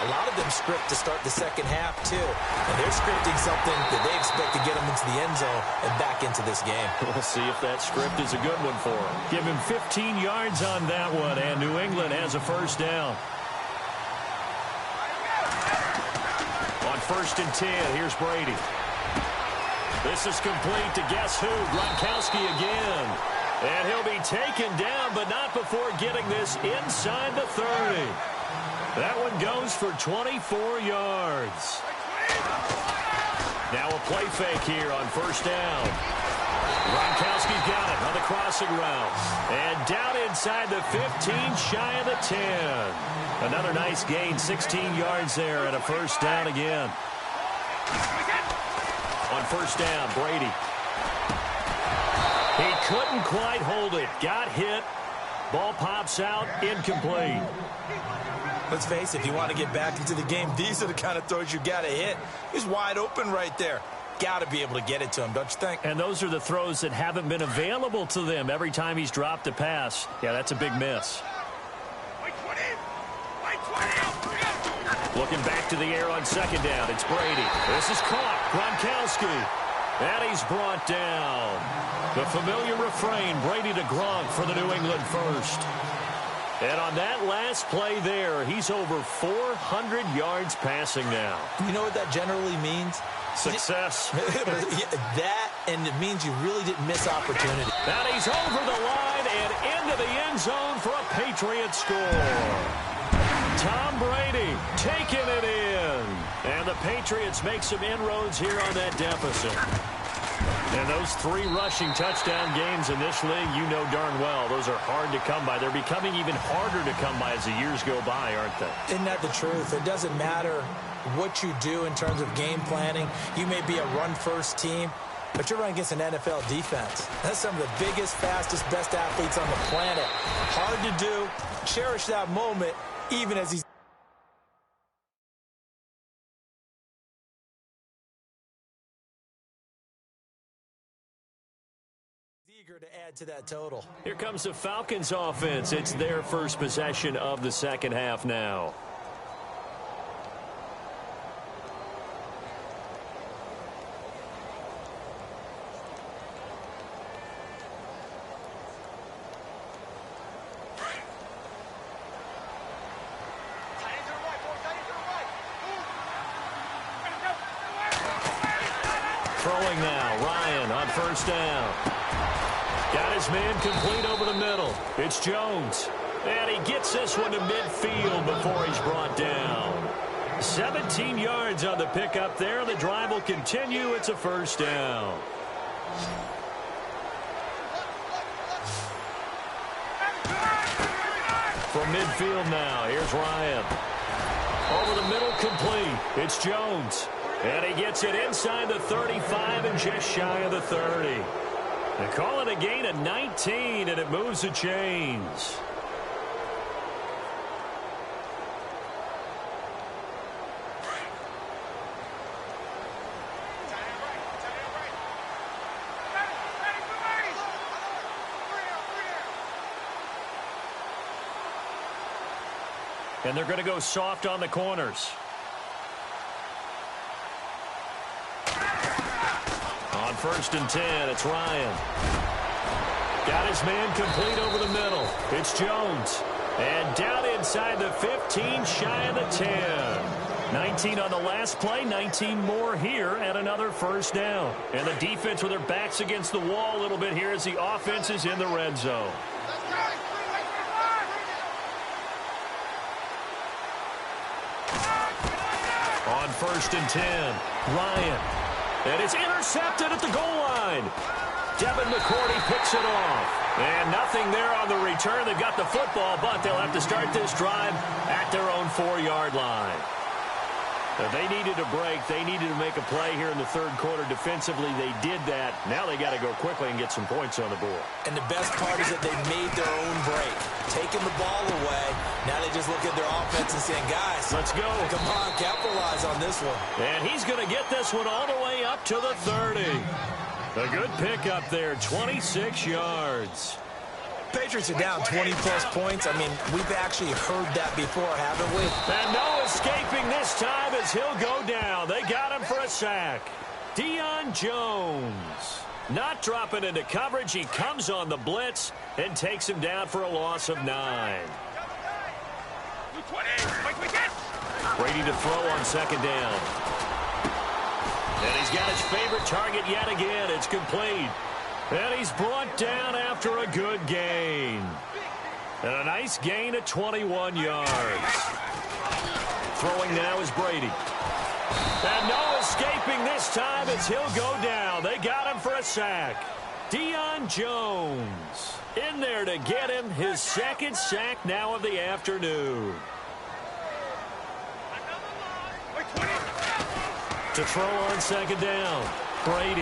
A lot of them script to start the second half, too. And they're scripting something that they expect to get them into the end zone and back into this game. We'll see if that script is a good one for him. Give him 15 yards on that one, and New England has a first down. On 1st and 10, here's Brady. This is complete to guess who? Gronkowski again. And he'll be taken down, but not before getting this inside the 30. That one goes for 24 yards. Now a play fake here on 1st down. Gronkowski's got it on the crossing route. And down inside the 15, shy of the 10. Another nice gain, 16 yards there, and a first down again. On 1st down, Brady. He couldn't quite hold it. Got hit. Ball pops out, incomplete. Let's face it, if you want to get back into the game, these are the kind of throws you got to hit. He's wide open right there. Got to be able to get it to him, don't you think? And those are the throws that haven't been available to them every time he's dropped a pass. Yeah, that's a big miss. Looking back to the air on 2nd down. It's Brady. This is caught. Gronkowski. And he's brought down. The familiar refrain, Brady to Gronk for the New England first. And on that last play there, he's over 400 yards passing now. You know what that generally means? Success. That, and it means you really didn't miss opportunity. And he's over the line and into the end zone for a Patriot score. Tom Brady taking it in. And the Patriots make some inroads here on that deficit. And those 3 rushing touchdown games in this league, you know darn well, those are hard to come by. They're becoming even harder to come by as the years go by, aren't they? Isn't that the truth? It doesn't matter what you do in terms of game planning. You may be a run-first team, but you're running against an NFL defense. That's some of the biggest, fastest, best athletes on the planet. Hard to do. Cherish that moment, even as he's eager to add to that total. Here comes the Falcons offense. It's their first possession of the second half now. Throwing now, Ryan on 1st down. Got his man complete over the middle. It's Jones. And he gets this one to midfield before he's brought down. 17 yards on the pickup there. The drive will continue. It's a first down. From midfield now, here's Ryan. Over the middle, complete. It's Jones. And he gets it inside the 35 and just shy of the 30. They call it a gain of 19, and it moves the chains. And they're going to go soft on the corners. On 1st and 10, it's Ryan. Got his man complete over the middle. It's Jones. And down inside the 15, shy of the 10. 19 on the last play, 19 more here, and another first down. And the defense with their backs against the wall a little bit here as the offense is in the red zone. On 1st and 10, Ryan. And it's intercepted at the goal line. Devin McCourty picks it off. And nothing there on the return. They've got the football, but they'll have to start this drive at their own 4-yard line. They needed a break. They needed to make a play here in the third quarter. Defensively, they did that. Now they got to go quickly and get some points on the board. And the best part is that they made their own break. Taking the ball away. Now they just look at their offense and saying, guys, let's go. Come on, capitalize on this one. And he's going to get this one all the way up to the 30. A good pickup there, 26 yards. Patriots are down 20-plus points. I mean, we've actually heard that before, haven't we? And no escaping this time as he'll go down. They got him for a sack. Deion Jones not dropping into coverage. He comes on the blitz and takes him down for a loss of 9. Brady to throw on second down. And he's got his favorite target yet again. It's complete. And he's brought down after a good gain. And a nice gain of 21 yards. Throwing now is Brady. And no escaping this time as he'll go down. They got him for a sack. Deion Jones in there to get him his second sack now of the afternoon. To throw on second down, Brady.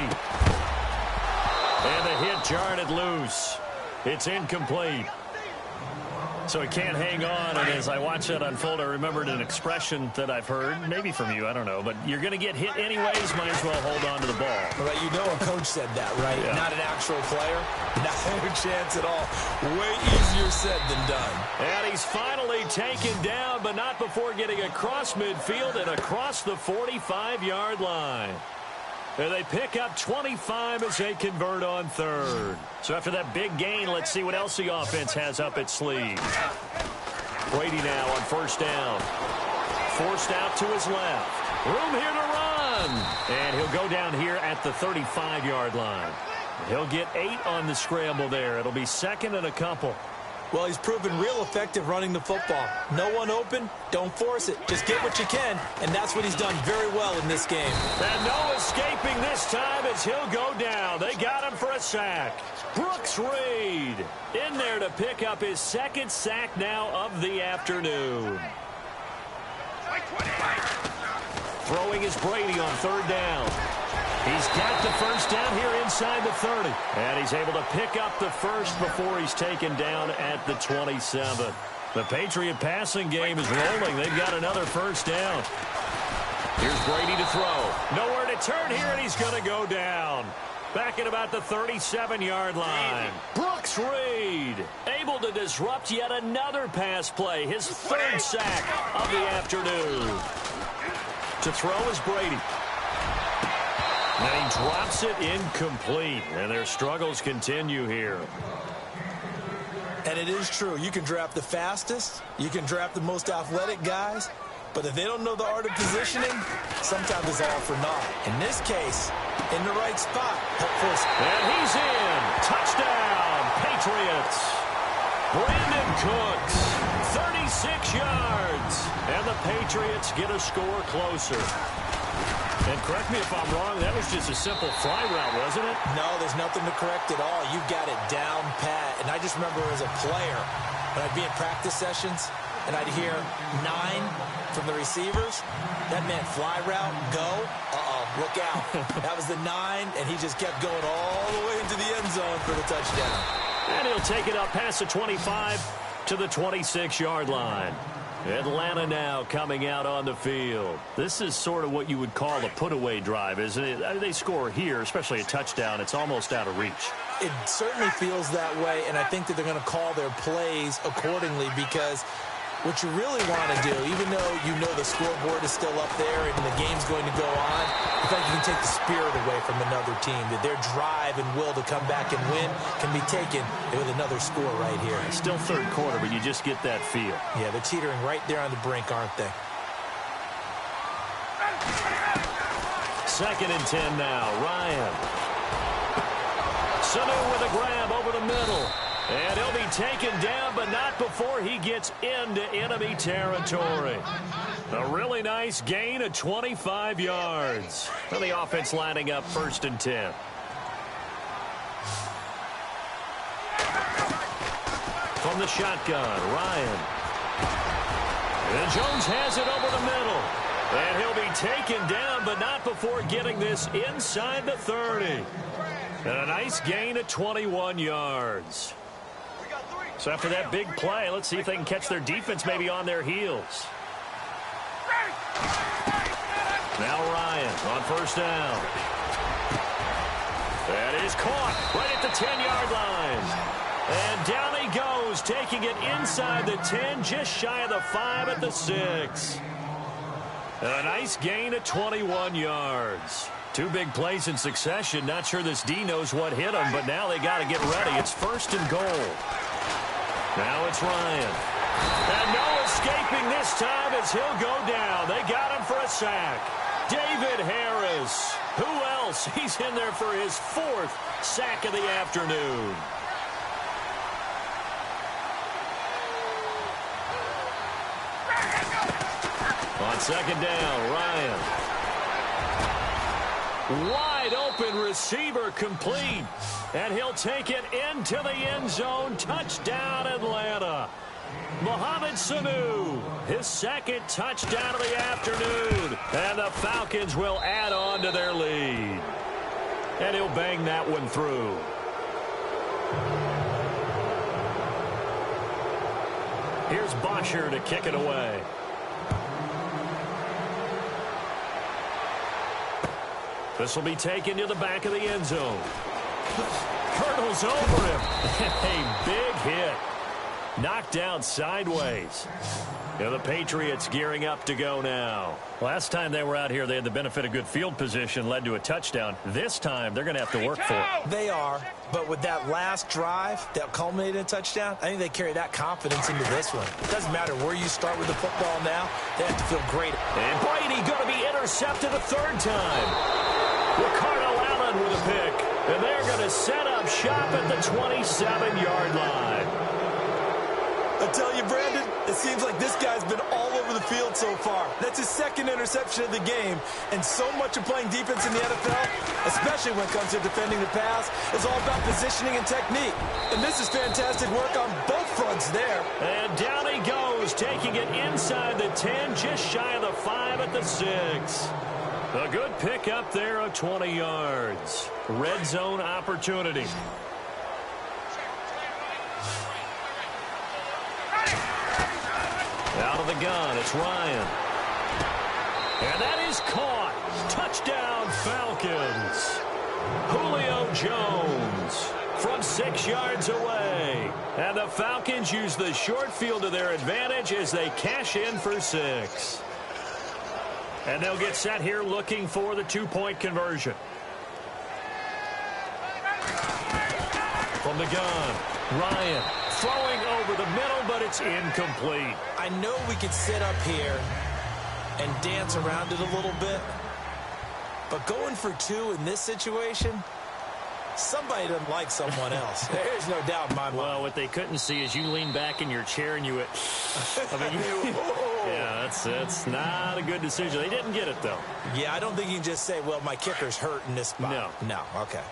And the hit jarred it loose. It's incomplete. So he can't hang on, and as I watch that unfold, I remembered an expression that I've heard, maybe from you, I don't know, but you're going to get hit anyways, might as well hold on to the ball. Right, you know a coach said that, right? Yeah. Not an actual player. Not a chance at all. Way easier said than done. And he's finally taken down, but not before getting across midfield and across the 45-yard line. And they pick up 25 as they convert on third. So after that big gain, let's see what else the offense has up its sleeve. Brady now on first down. Forced out to his left. Room here to run. And he'll go down here at the 35-yard line. He'll get 8 on the scramble there. It'll be second and a couple. Well, he's proven real effective running the football. No one open, don't force it. Just get what you can, and that's what he's done very well in this game. And no escaping this time as he'll go down. They got him for a sack. Brooks Reed in there to pick up his second sack now of the afternoon. Throwing is Brady on third down. He's got the first down here inside the 30. And he's able to pick up the first before he's taken down at the 27. The Patriot passing game is rolling. They've got another first down. Here's Brady to throw. Nowhere to turn here, and he's going to go down. Back at about the 37-yard line. Brooks Reed able to disrupt yet another pass play. His third sack of the afternoon. To throw is Brady. And he drops it incomplete. And their struggles continue here. And it is true. You can draft the fastest. You can draft the most athletic guys. But if they don't know the art of positioning, sometimes it's all for naught. In this case, in the right spot. And he's in. Touchdown, Patriots. Brandon Cooks, 36 yards. And the Patriots get a score closer. And correct me if I'm wrong, that was just a simple fly route, wasn't it? No, there's nothing to correct at all. You got it down pat. And I just remember as a player, when I'd be in practice sessions, and I'd hear 9 from the receivers, that meant fly route, go, look out. That was the 9, and he just kept going all the way into the end zone for the touchdown. And he'll take it up past the 25 to the 26-yard line. Atlanta now coming out on the field. This is sort of what you would call a put-away drive, isn't it? I mean, they score here, especially a touchdown. It's almost out of reach. It certainly feels that way, and I think that they're going to call their plays accordingly because what you really want to do, even though you know the scoreboard is still up there and the game's going to go on, I think you can take the spirit away from another team, that their drive and will to come back and win can be taken with another score right here. It's still third quarter, but you just get that feel. Yeah, they're teetering right there on the brink, aren't they? Second and 10 now. Ryan. Sanu with a grab over the middle. And he'll be taken down, but not before he gets into enemy territory. A really nice gain of 25 yards. And the offense lining up first and 10. From the shotgun, Ryan. And Jones has it over the middle. And he'll be taken down, but not before getting this inside the 30. And a nice gain of 21 yards. So after that big play, let's see if they can catch their defense maybe on their heels. Now Ryan on first down. That is caught right at the 10-yard line. And down he goes, taking it inside the 10, just shy of the 5 at the 6. A nice gain of 21 yards. Two big plays in succession. Not sure this D knows what hit him, but now they got to get ready. It's 1st and goal. Now it's Ryan. And no escaping this time as he'll go down. They got him for a sack. David Harris. Who else? He's in there for his 4th sack of the afternoon. On 2nd down, Ryan. Wide open receiver complete. And he'll take it into the end zone. Touchdown, Atlanta. Mohamed Sanu, his 2nd touchdown of the afternoon. And the Falcons will add on to their lead. And he'll bang that one through. Here's Bosher to kick it away. This will be taken to the back of the end zone. Hurdles over him. A big hit. Knocked down sideways. Yeah, the Patriots gearing up to go now. Last time they were out here, they had the benefit of good field position, led to a touchdown. This time, they're going to have to work for it. They are, but with that last drive that culminated in a touchdown, I think they carry that confidence into this one. It doesn't matter where you start with the football now. They have to feel great. And Brady going to be intercepted a 3rd time. Ricardo Allen with a pick. And they're going to set up shop at the 27-yard line. I tell you, Brandon, it seems like this guy's been all over the field so far. That's his 2nd interception of the game. And so much of playing defense in the NFL, especially when it comes to defending the pass, is all about positioning and technique. And this is fantastic work on both fronts there. And down he goes, taking it inside the 10, just shy of the 5 at the 6. A good pick up there of 20 yards. Red zone opportunity. Out of the gun, it's Ryan. And that is caught. Touchdown, Falcons. Julio Jones from 6 yards away. And the Falcons use the short field to their advantage as they cash in for 6. And they'll get set here looking for the 2-point conversion. From the gun, Ryan throwing over the middle, but it's incomplete. I know we could sit up here and dance around it a little bit, but going for 2 in this situation, somebody doesn't like someone else. There's no doubt in my mind. Well, what they couldn't see is you lean back in your chair and you went, yeah, that's not a good decision. They didn't get it, though. Yeah, I don't think you can just say, well, my kicker's hurt in this spot. No, okay.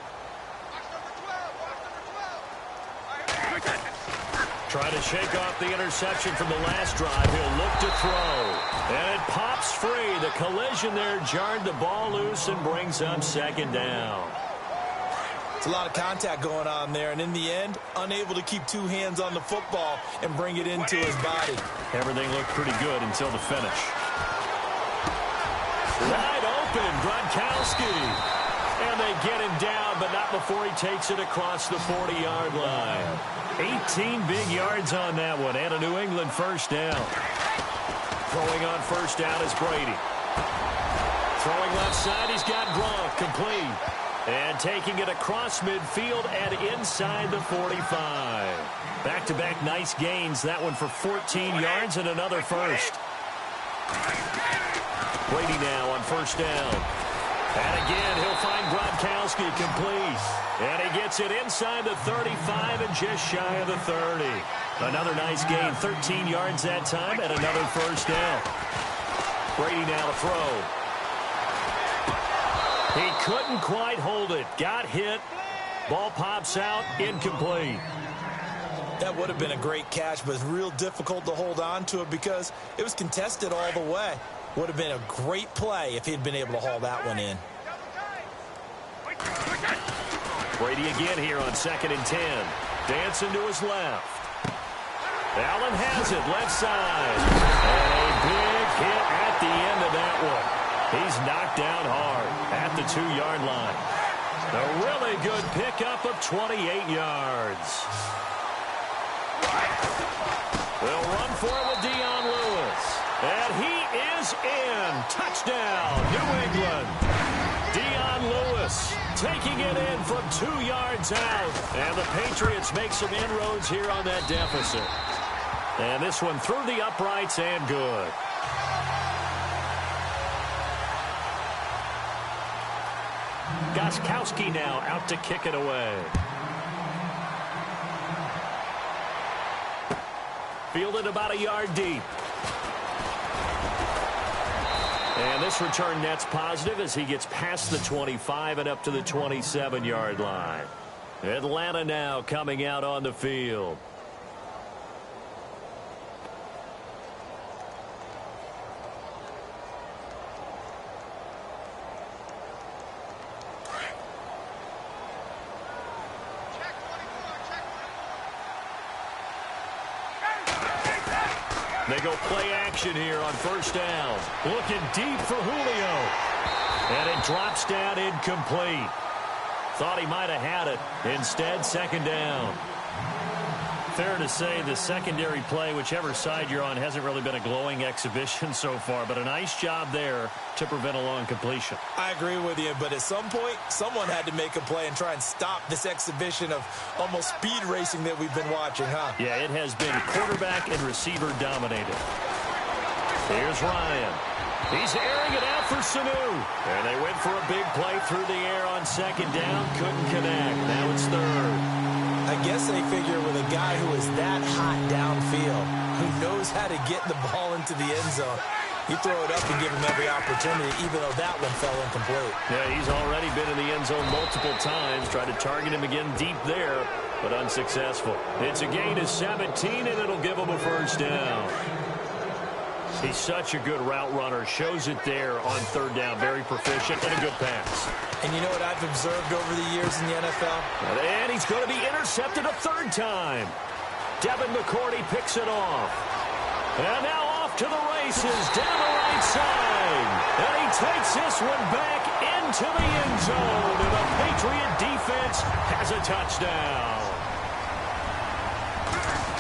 Try to shake off the interception from the last drive. He'll look to throw. And it pops free. The collision there jarred the ball loose and brings up 2nd down. It's a lot of contact going on there, and in the end, unable to keep 2 hands on the football and bring it into his body. Everything looked pretty good until the finish. Wide open, Gronkowski. And they get him down, but not before he takes it across the 40-yard line. 18 big yards on that one, and a New England 1st down. Throwing on 1st down is Brady. Throwing left side, he's got Gronk, complete. And taking it across midfield and inside the 45. Back-to-back nice gains. That one for 14 yards and another 1st. Brady now on 1st down. And again, he'll find Gronkowski complete. And he gets it inside the 35 and just shy of the 30. Another nice gain, 13 yards that time, and another 1st down. Brady now to throw. He couldn't quite hold it. Got hit. Ball pops out, incomplete. That would have been a great catch, but it's real difficult to hold on to it because it was contested all the way. Would have been a great play if he'd been able to haul that one in. Brady again here on 2nd and 10. Dancing to his left. Allen has it, left side. And a big hit at the end of that one. He's knocked down hard at the 2-yard line. A really good pickup of 28 yards. in. Touchdown, New England. Dion Lewis taking it in from 2 yards out. And the Patriots make some inroads here on that deficit. And this one through the uprights and good. Gostkowski now out to kick it away. Fielded about a yard deep. And this return net's positive as he gets past the 25 and up to the 27-yard line. Atlanta now coming out on the field. They go play action here on first down. Looking deep for Julio. And it drops down incomplete. Thought he might have had it. Instead, second down. Fair to say the secondary play, whichever side you're on, hasn't really been a glowing exhibition so far, but a nice job there to prevent a long completion. I agree with you, but at some point, someone had to make a play and try and stop this exhibition of almost speed racing that we've been watching, huh? Yeah, it has been quarterback and receiver dominated. Here's Ryan. He's airing it out for Sanu. And they went for a big play through the air on second down. Couldn't connect. Now it's third. I guess they figure with a guy who is that hot downfield, who knows how to get the ball into the end zone, you throw it up and give him every opportunity, even though that one fell incomplete. Yeah, he's already been in the end zone multiple times. Tried to target him again deep there, but unsuccessful. It's a gain of 17, and it'll give him a first down. He's such a good route runner. Shows it there on third down. Very proficient and a good pass. And you know what I've observed over the years in the NFL? And he's going to be intercepted a third time. Devin McCourty picks it off. And now off to the races down the right side. And he takes this one back into the end zone. And the Patriot defense has a touchdown.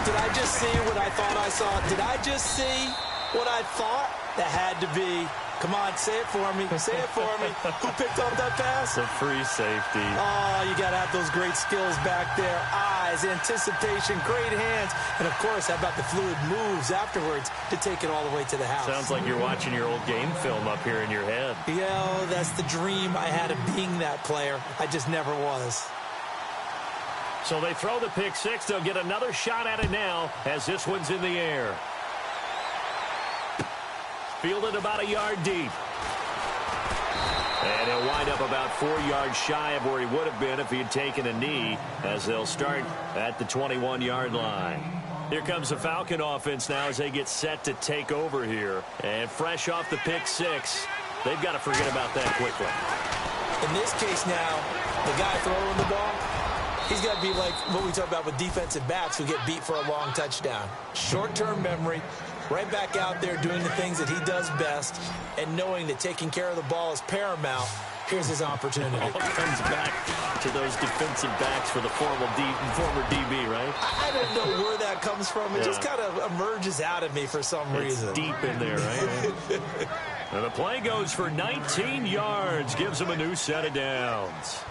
Did I just see what I thought I saw? Did I just see what I thought? That had to be. Come on, say it for me. Say it for me. Who picked up that pass? The free safety. Oh, you got to have those great skills back there. Eyes, anticipation, great hands. And, of course, how about the fluid moves afterwards to take it all the way to the house? Sounds like you're watching your old game film up here in your head. Yeah, that's the dream I had of being that player. I just never was. So they throw the pick six. They'll get another shot at it now as this one's in the air. Fielded about a yard deep. And he'll wind up about 4 yards shy of where he would have been if he had taken a knee, as they'll start at the 21-yard line. Here comes the Falcon offense now as they get set to take over here. And fresh off the pick six, they've got to forget about that quickly. In this case now, the guy throwing the ball, he's got to be like what we talk about with defensive backs who get beat for a long touchdown. Short-term memory. Right back out there doing the things that he does best and knowing that taking care of the ball is paramount. Here's his opportunity. All comes back to those defensive backs for the former DB, right? I don't know where that comes from. It just kind of emerges out of me for some reason. It's deep in there, right? And the play goes for 19 yards. Gives him a new set of downs.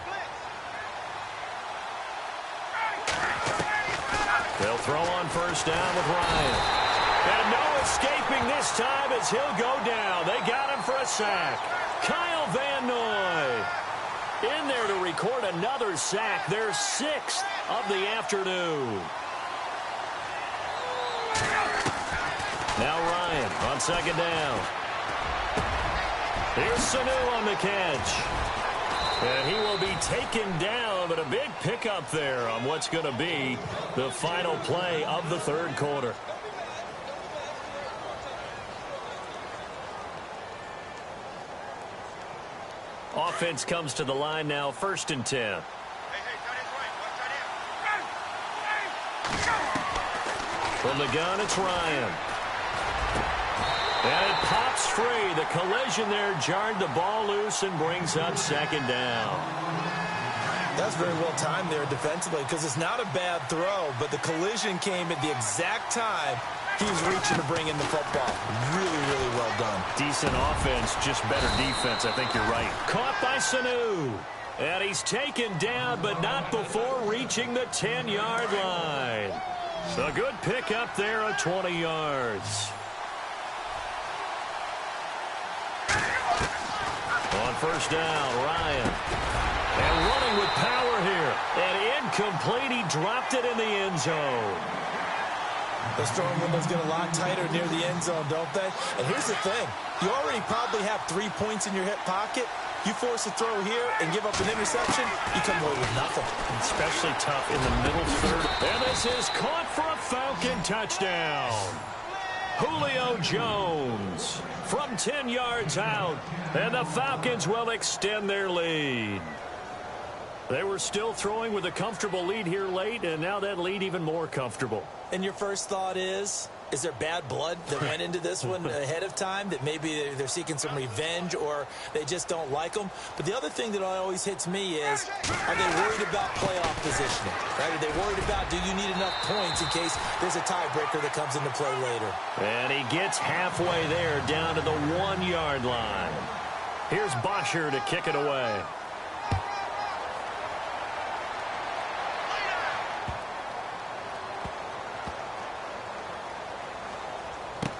They'll throw on first down with Ryan. And no escaping this time as he'll go down. They got him for a sack. Kyle Van Noy in there to record another sack. Their 6th of the afternoon. Now Ryan on second down. Here's Sanu on the catch. And he will be taken down, but a big pickup there on what's going to be the final play of the third quarter. Offense comes to the line now, 1st and 10. From the gun, it's Ryan. And it pops free. The collision there jarred the ball loose and brings up second down. That's very well timed there defensively because it's not a bad throw, but the collision came at the exact time He's reaching to bring in the football. Really, really well done. Decent offense, just better defense. I think you're right. Caught by Sanu. And he's taken down, but not before reaching the 10-yard line. A good pickup there of 20 yards. On first down, Ryan. And running with power here. And incomplete. He dropped it in the end zone. Those throwing windows get a lot tighter near the end zone, don't they? And here's the thing. You already probably have 3 points in your hip pocket. You force a throw here and give up an interception, you come away with nothing. Especially tough in the middle third. And this is caught for a Falcon touchdown. Julio Jones from 10 yards out. And the Falcons will extend their lead. They were still throwing with a comfortable lead here late, and now that lead even more comfortable. And your first thought is there bad blood that went into this one ahead of time, that maybe they're seeking some revenge or they just don't like them? But the other thing that always hits me is, are they worried about playoff positioning? Right? Are they worried about, do you need enough points in case there's a tiebreaker that comes into play later? And he gets halfway there, down to the 1-yard line. Here's Bosher to kick it away.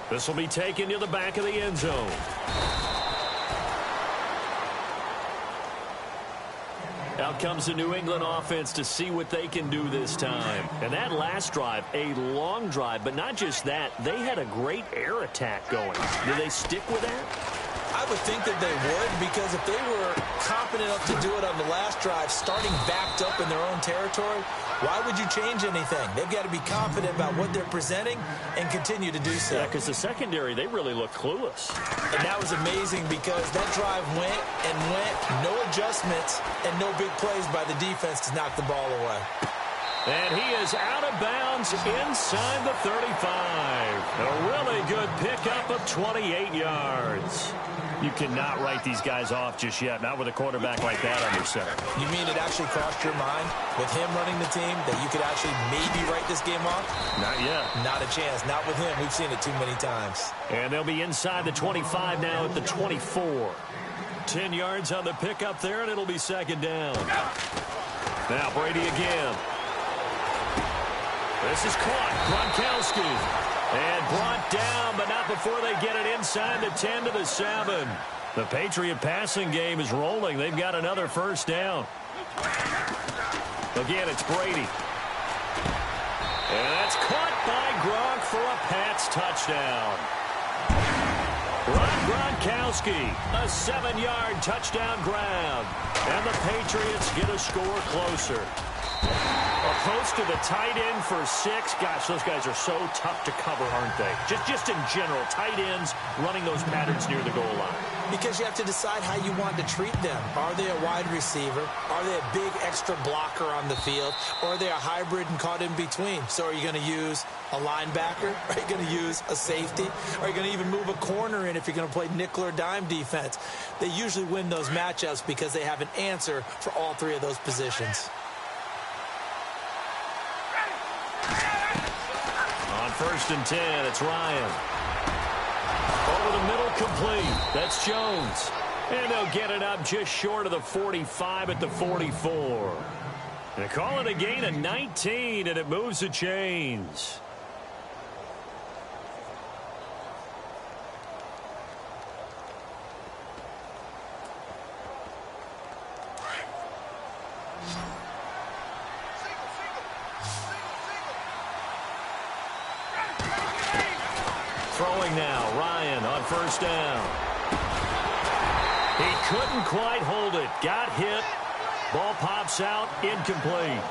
This will be taken to the back of the end zone. Out comes the New England offense to see what they can do this time. And that last drive, a long drive, but not just that, they had a great air attack going. Do they stick with that? I would think that they would, because if they were confident enough to do it on the last drive, starting backed up in their own territory, why would you change anything? They've got to be confident about what they're presenting and continue to do so. Yeah, because the secondary, they really looked clueless. And that was amazing because that drive went and went, no adjustments and no big plays by the defense to knock the ball away. And he is out of bounds inside the 35. A really good pickup of 28 yards. You cannot write these guys off just yet, not with a quarterback like that under center. You mean it actually crossed your mind with him running the team that you could actually maybe write this game off? Not yet. Not a chance. Not with him. We've seen it too many times. And they'll be inside the 25 now at the 24. 10 yards on the pickup there, and it'll be second down. Now Brady again. This is caught. Gronkowski. And brought down, but not before they get it inside the 10 to the 7. The Patriot passing game is rolling. They've got another first down. Again, it's Brady. And that's caught by Gronk for a Pats touchdown. Gronkowski, a 7-yard touchdown grab. And the Patriots get a score closer. A post to the tight end for 6. Gosh, those guys are so tough to cover, aren't they? Just in general, tight ends running those patterns near the goal line. Because you have to decide how you want to treat them. Are they a wide receiver? Are they a big extra blocker on the field? Or are they a hybrid and caught in between? So are you going to use a linebacker? Are you going to use a safety? Are you going to even move a corner in if you're going to play nickel or dime defense? They usually win those matchups because they have an answer for all 3 of those positions. On first and 10, it's Ryan. Over the middle, complete. That's Jones. And they'll get it up just short of the 45 at the 44. And call it a gain of 19, and it moves the chains. Throwing now, Ryan on first down. He couldn't quite hold it. Got hit. Ball pops out, incomplete.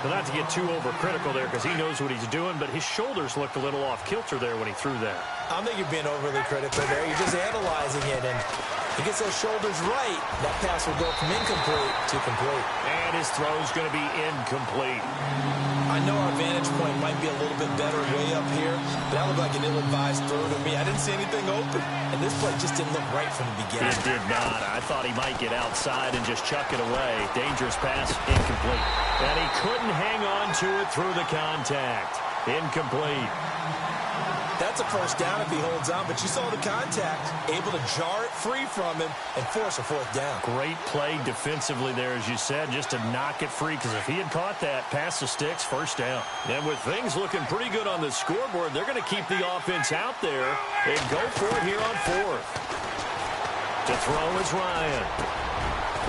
But not to get too overcritical there because he knows what he's doing, but his shoulders looked a little off kilter there when he threw that. I don't think you're being overly critical there. You're just analyzing it, and He gets those shoulders right. That pass will go from incomplete to complete. And his throw's going to be incomplete. I know our vantage point might be a little bit better way up here, but that looked like an ill-advised throw to me. I didn't see anything open, and this play just didn't look right from the beginning. It did not. I thought he might get outside and just chuck it away. Dangerous pass, incomplete. And he couldn't hang on to it through the contact. Incomplete. That's a first down if he holds on, but you saw the contact, able to jar it free from him and force a fourth down. Great play defensively there, as you said, just to knock it free, because if he had caught that, pass the sticks, first down. And with things looking pretty good on the scoreboard, they're going to keep the offense out there and go for it here on fourth. To throw is Ryan.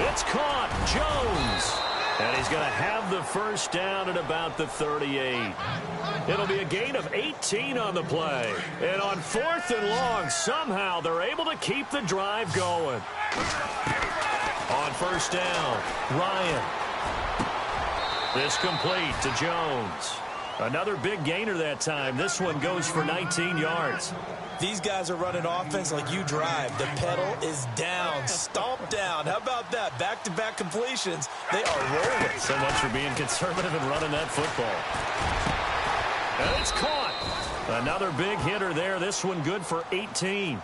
It's caught. Jones. And he's going to have the first down at about the 38. It'll be a gain of 18 on the play. And on fourth and long, somehow they're able to keep the drive going. On first down, Ryan. This complete to Jones. Another big gainer that time. This one goes for 19 yards. These guys are running offense like you drive. The pedal is down, stomped down. How about that? Back-to-back completions. They are rolling. So much for being conservative and running that football. And it's caught. Another big hitter there. This one good for 18.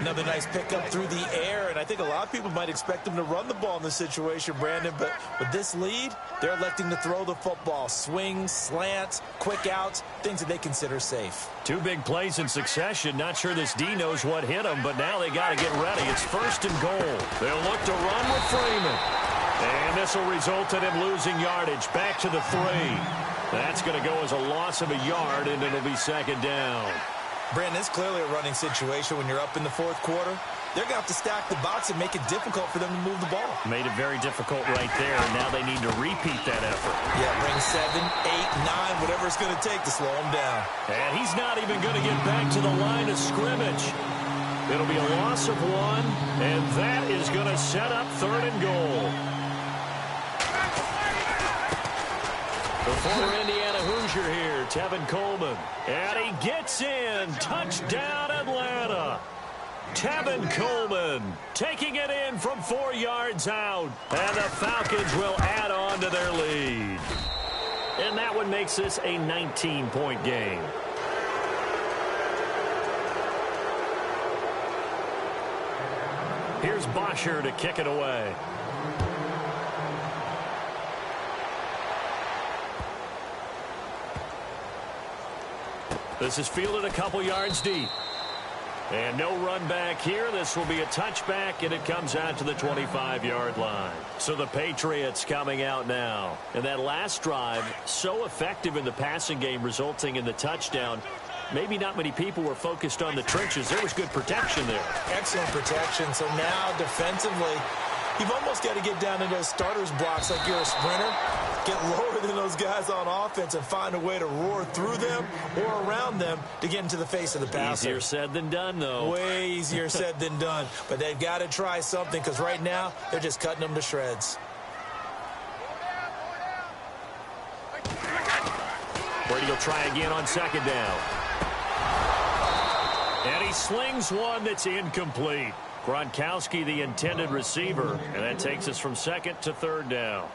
Another nice pickup through the air, and I think a lot of people might expect them to run the ball in this situation, Brandon, but with this lead, they're electing to throw the football. Swings, slants, quick outs, things that they consider safe. Two big plays in succession. Not sure this D knows what hit him, but now they got to get ready. It's first and goal. They'll look to run with Freeman. And this will result in him losing yardage. Back to the 3. That's going to go as a loss of a yard, and it'll be second down. Brandon, it's clearly a running situation when you're up in the fourth quarter. They're going to have to stack the box and make it difficult for them to move the ball. Made it very difficult right there, and now they need to repeat that effort. Yeah, bring 7, 8, 9, whatever it's going to take to slow him down. And he's not even going to get back to the line of scrimmage. It'll be a loss of 1, and that is going to set up third and goal. The former Indiana Hoosier here, Tevin Coleman. And he gets in. Touchdown, Atlanta. Tevin Coleman taking it in from 4 yards out. And the Falcons will add on to their lead. And that one makes this a 19-point game. Here's Bosher to kick it away. This is fielded a couple yards deep. And no run back here. This will be a touchback, and it comes out to the 25-yard line. So the Patriots coming out now. And that last drive, so effective in the passing game, resulting in the touchdown. Maybe not many people were focused on the trenches. There was good protection there. Excellent protection. So now defensively, you've almost got to get down into those starters blocks like you're a sprinter. Get lower than those guys on offense and find a way to roar through them or around them to get into the face of the passer. Easier said than done, though. Way easier said than done. But they've got to try something, because right now they're just cutting them to shreds. Brady will try again on second down. And he slings one that's incomplete. Gronkowski, the intended receiver, and that takes us from second to third down.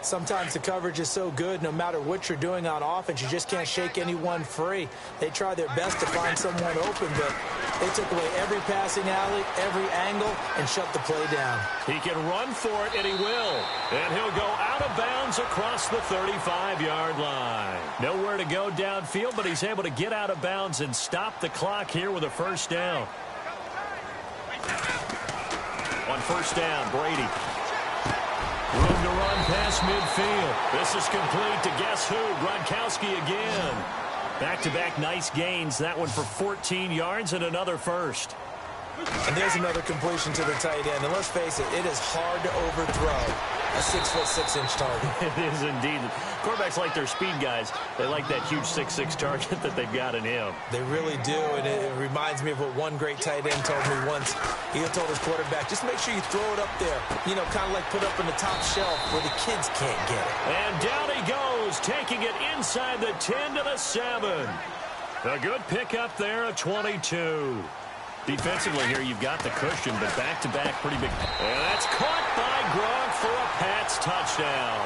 Sometimes the coverage is so good, no matter what you're doing on offense, you just can't shake anyone free. They try their best to find someone open, but they took away every passing alley, every angle, and shut the play down. He can run for it, and he will. And he'll go out of bounds across the 35-yard line. Nowhere to go downfield, but he's able to get out of bounds and stop the clock here with a first down. On first down, Brady. Room to run past midfield. This is complete to guess who? Gronkowski again. Back-to-back nice gains. That one for 14 yards and another first. And there's another completion to the tight end. And let's face it, it is hard to overthrow a 6'6" target. It is indeed. Quarterbacks like their speed guys. They like that huge 6'6" target that they've got in him. They really do, and it reminds me of what one great tight end told me once. He had told his quarterback, just make sure you throw it up there. You know, kind of like put up in the top shelf where the kids can't get it. And down he goes, taking it inside the 10 to the 7. A good pickup there, a 22. Defensively here, you've got the cushion, but back-to-back pretty big. And that's caught by Gronk for a Pats touchdown.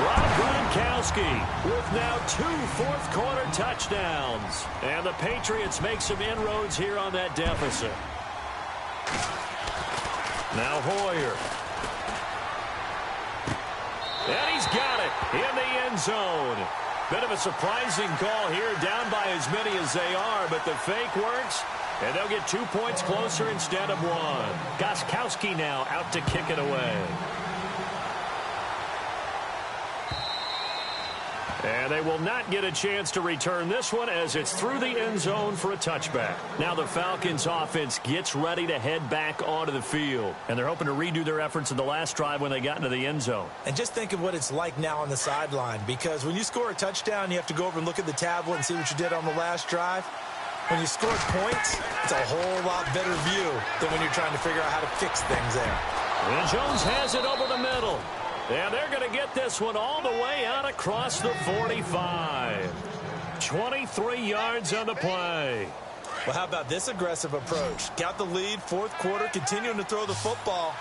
Rob Gronkowski with now 2 fourth-quarter touchdowns. And the Patriots make some inroads here on that deficit. Now Hoyer. And he's got it in the end zone. Bit of a surprising call here, down by as many as they are, but the fake works, and they'll get 2 points closer instead of 1. Gronkowski now out to kick it away. And they will not get a chance to return this one as it's through the end zone for a touchback. Now the Falcons offense gets ready to head back onto the field. And they're hoping to redo their efforts in the last drive when they got into the end zone. And just think of what it's like now on the sideline, because when you score a touchdown, you have to go over and look at the tablet and see what you did on the last drive. When you score points, it's a whole lot better view than when you're trying to figure out how to fix things there. And Jones has it over the middle. And they're going to get this one all the way out across the 45. 23 yards on the play. Well, how about this aggressive approach? Got the lead, fourth quarter, continuing to throw the football.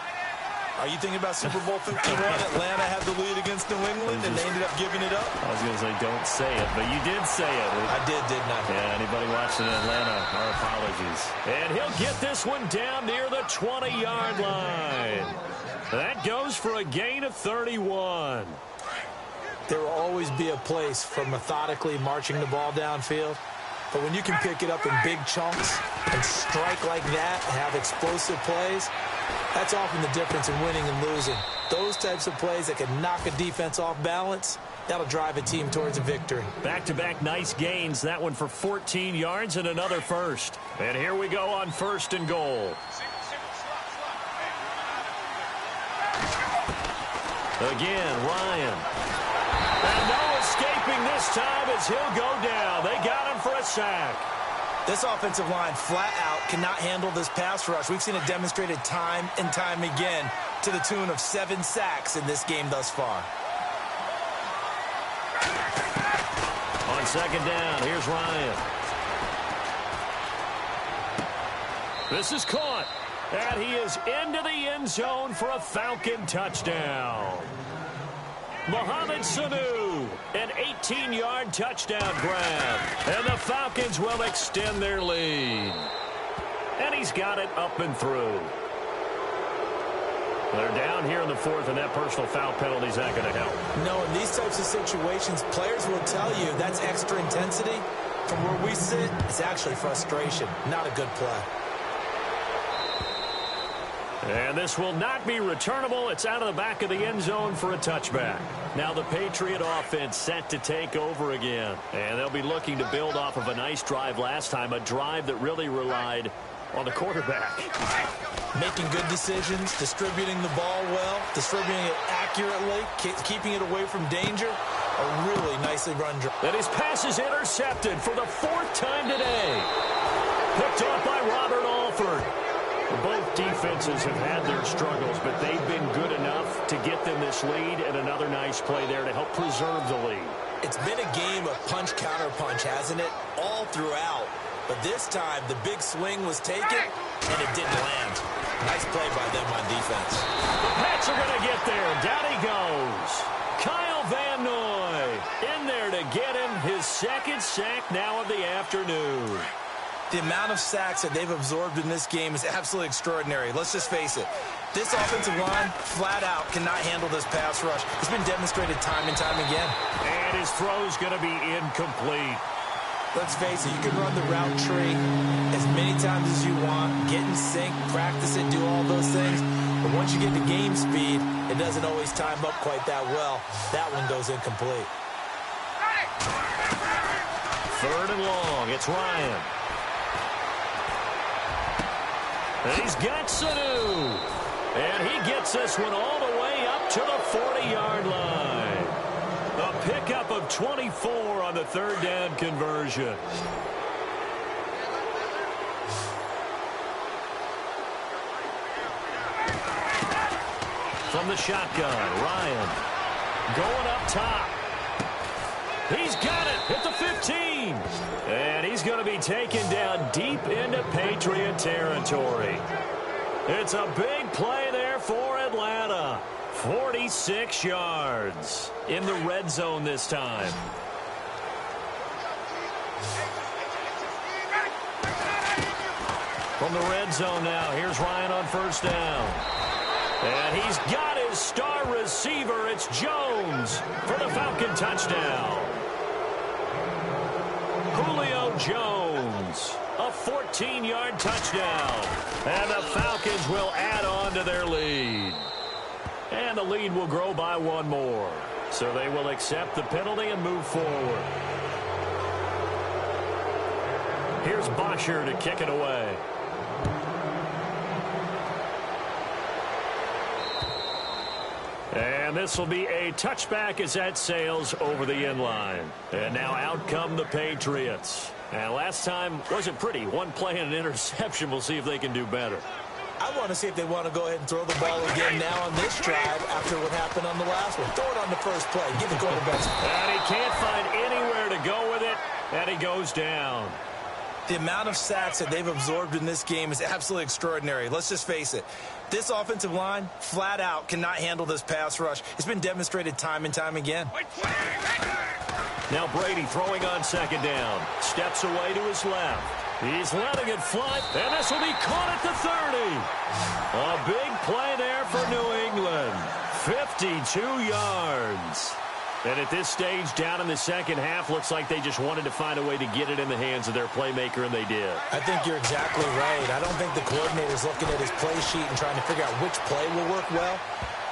Are you thinking about Super Bowl 51? Atlanta had the lead against New England, and they ended up giving it up? I was going to say, don't say it, but you did say it. I didn't I? Yeah, anybody watching in Atlanta, our apologies. And he'll get this one down near the 20-yard line. That goes for a gain of 31. There will always be a place for methodically marching the ball downfield. But when you can pick it up in big chunks and strike like that and have explosive plays, that's often the difference in winning and losing. Those types of plays that can knock a defense off balance, that'll drive a team towards a victory. Back-to-back nice gains. That one for 14 yards and another first. And here we go on 1st and goal. Again, Ryan. And no escaping this time as he'll go down. They got him for a sack. This offensive line flat out cannot handle this pass rush. We've seen it demonstrated time and time again to the tune of 7 sacks in this game thus far. On 2nd down, here's Ryan. This is caught. And he is into the end zone for a Falcon touchdown. Mohamed Sanu, an 18-yard touchdown grab. And the Falcons will extend their lead. And he's got it up and through. They're down here in the 4th, and that personal foul penalty is not going to help. No, in these types of situations, players will tell you that's extra intensity. From where we sit, it's actually frustration, not a good play. And this will not be returnable. It's out of the back of the end zone for a touchback. Now the Patriot offense set to take over again. And they'll be looking to build off of a nice drive last time, a drive that really relied on the quarterback. Making good decisions, distributing the ball well, distributing it accurately, keeping it away from danger. A really nicely run drive. And his pass is intercepted for the 4th time today. Picked off by Robert Alford. Both defenses have had their struggles, but they've been good enough to get them this lead, and another nice play there to help preserve the lead. It's been a game of punch-counter-punch, hasn't it? All throughout. But this time, the big swing was taken, and it didn't land. Nice play by them on defense. The Pats are going to get there. Down he goes. Kyle Van Noy in there to get him his 2nd sack now of the afternoon. The amount of sacks that they've absorbed in this game is absolutely extraordinary. Let's just face it. This offensive line, flat out, cannot handle this pass rush. It's been demonstrated time and time again. And his throw's going to be incomplete. Let's face it, you can run the route tree as many times as you want, get in sync, practice it, do all those things. But once you get to game speed, it doesn't always time up quite that well. That one goes incomplete. 3rd and long. It's Ryan. And he's got Sanu. And he gets this one all the way up to the 40-yard line. A pickup of 24 on the 3rd down conversion. From the shotgun, Ryan going up top. He's got it at the 15. And he's He's going to be taken down deep into Patriot territory. It's a big play there for Atlanta. 46 yards in the red zone this time. From the red zone now, here's Ryan on first down. And he's got his star receiver. It's Jones for the Falcon touchdown. Julio Jones, a 14-yard touchdown. And the Falcons will add on to their lead. And the lead will grow by one more. So they will accept the penalty and move forward. Here's Bosher to kick it away. And this will be a touchback as that sails over the end line. And now out come the Patriots. And last time wasn't pretty. One play and an interception. We'll see if they can do better. I want to see if they want to go ahead and throw the ball again now on this drive after what happened on the last one. Throw it on the first play. Give the quarterback some. And he can't find anywhere to go with it. And he goes down. The amount of sacks that they've absorbed in this game is absolutely extraordinary. Let's just face it. This offensive line, flat out, cannot handle this pass rush. It's been demonstrated time and time again. Now Brady throwing on second down. Steps away to his left. He's letting it fly, and this will be caught at the 30. A big play there for New England. 52 yards. And at this stage, down in the second half, looks like they just wanted to find a way to get it in the hands of their playmaker, and they did. I think you're exactly right. I don't think the coordinator's looking at his play sheet and trying to figure out which play will work well.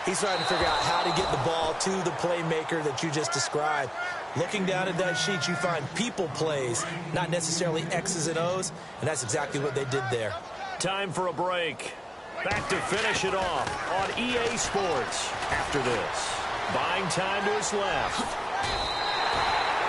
He's trying to figure out how to get the ball to the playmaker that you just described. Looking down at that sheet, you find people plays, not necessarily X's and O's, and that's exactly what they did there. Time for a break. Back to finish it off on EA Sports after this. Buying time to his left.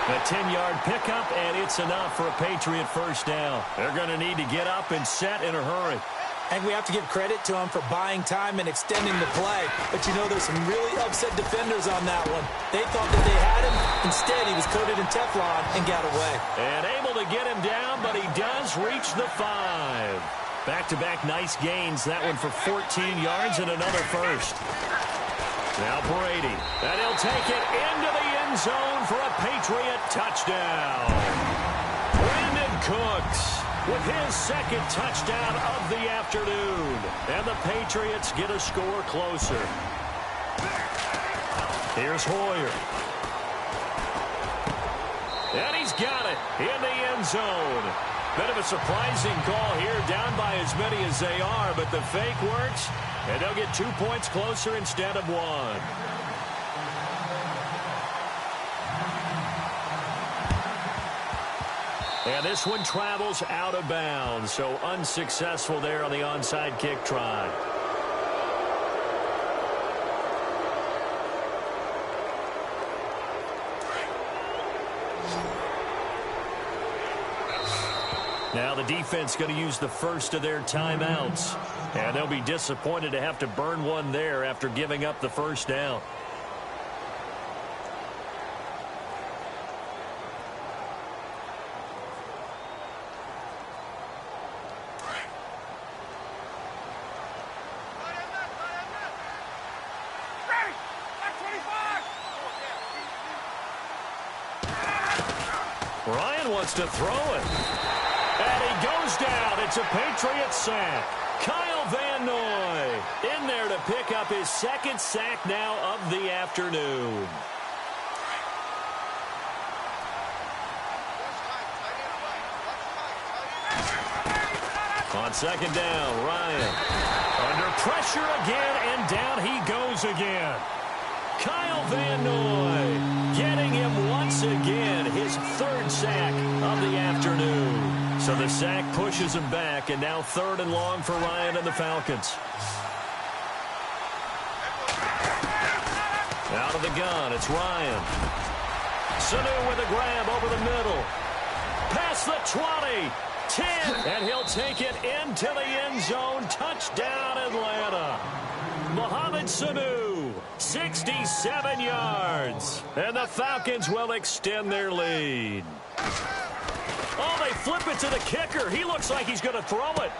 A 10-yard pickup, and it's enough for a Patriot first down. They're going to need to get up and set in a hurry. And we have to give credit to him for buying time and extending the play. But, you know, there's some really upset defenders on that one. They thought that they had him. Instead, he was coated in Teflon and got away. And able to get him down, but he does reach the 5. Back-to-back nice gains. That one for 14 yards and another first. Now Brady, and he'll take it into the end zone for a Patriot touchdown. Brandon Cooks with his second touchdown of the afternoon. And the Patriots get a score closer. Here's Hoyer. And he's got it in the end zone. Bit of a surprising call here, down by as many as they are, but the fake works, and they'll get 2 points closer instead of 1. And this one travels out of bounds, so unsuccessful there on the onside kick try. Now the defense going to use the first of their timeouts. And they'll be disappointed to have to burn one there after giving up the first down. Ryan wants to throw it. And he goes down. It's a Patriot sack. Kyle Van Noy in there to pick up his second sack now of the afternoon. On second down, Ryan under pressure again, and down he goes again. Kyle Van Noy getting him once again, his third sack of the afternoon. So the sack pushes him back, and now 3rd and long for Ryan and the Falcons. Out of the gun, it's Ryan. Sanu with a grab over the middle. Past the 20, 10, and he'll take it into the end zone. Touchdown, Atlanta. Mohamed Sanu, 67 yards. And the Falcons will extend their lead. Oh, they flip it to the kicker. He looks like he's going to throw it.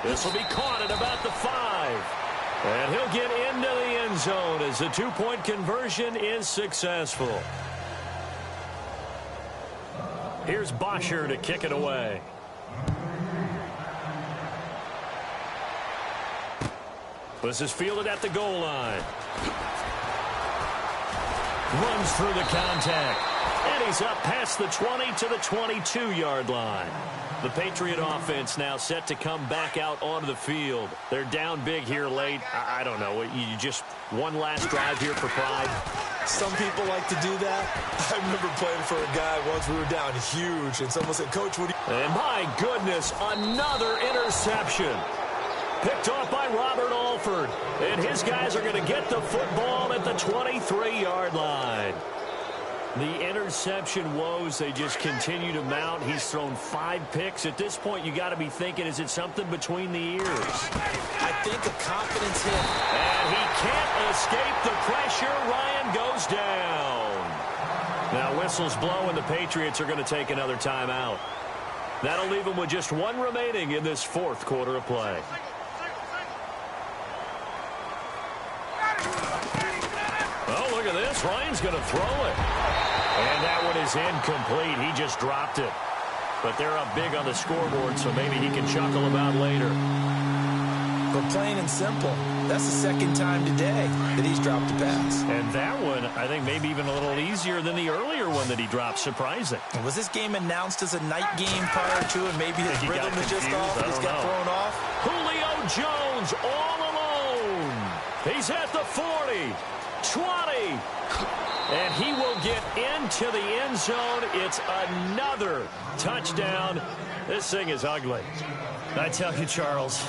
This will be caught at about the 5. And he'll get into the end zone as the 2-point conversion is successful. Here's Bosher to kick it away. This is fielded at the goal line. Runs through the contact. And he's up past the 20 to the 22-yard line. The Patriot offense now set to come back out onto the field. They're down big here late. I don't know. You just one last drive here for pride. Some people like to do that. I remember playing for a guy once. We were down huge, and someone said, Coach, what do you... And my goodness, another interception. Picked off by Robert Alford. And his guys are going to get the football at the 23-yard line. The interception woes, they just continue to mount. He's thrown 5 picks. At this point, you got to be thinking, is it something between the ears? I think a confidence hit. And he can't escape the pressure. Ryan goes down. Now whistles blow, and the Patriots are going to take another timeout. That'll leave them with just 1 remaining in this 4th quarter of play. Oh, look at this. Ryan's going to throw it. And that one is incomplete. He just dropped it. But they're up big on the scoreboard, so maybe he can chuckle about later. But plain and simple, that's the 2nd time today that he's dropped a pass. And that one, I think, maybe even a little easier than the earlier one that he dropped. Surprising. Was this game announced as a night game prior to it? Maybe his rhythm was just off. He just got thrown off. Julio Jones all alone. He's at the 40, 20. And he will get into the end zone. It's another touchdown. This thing is ugly. I tell you, Charles,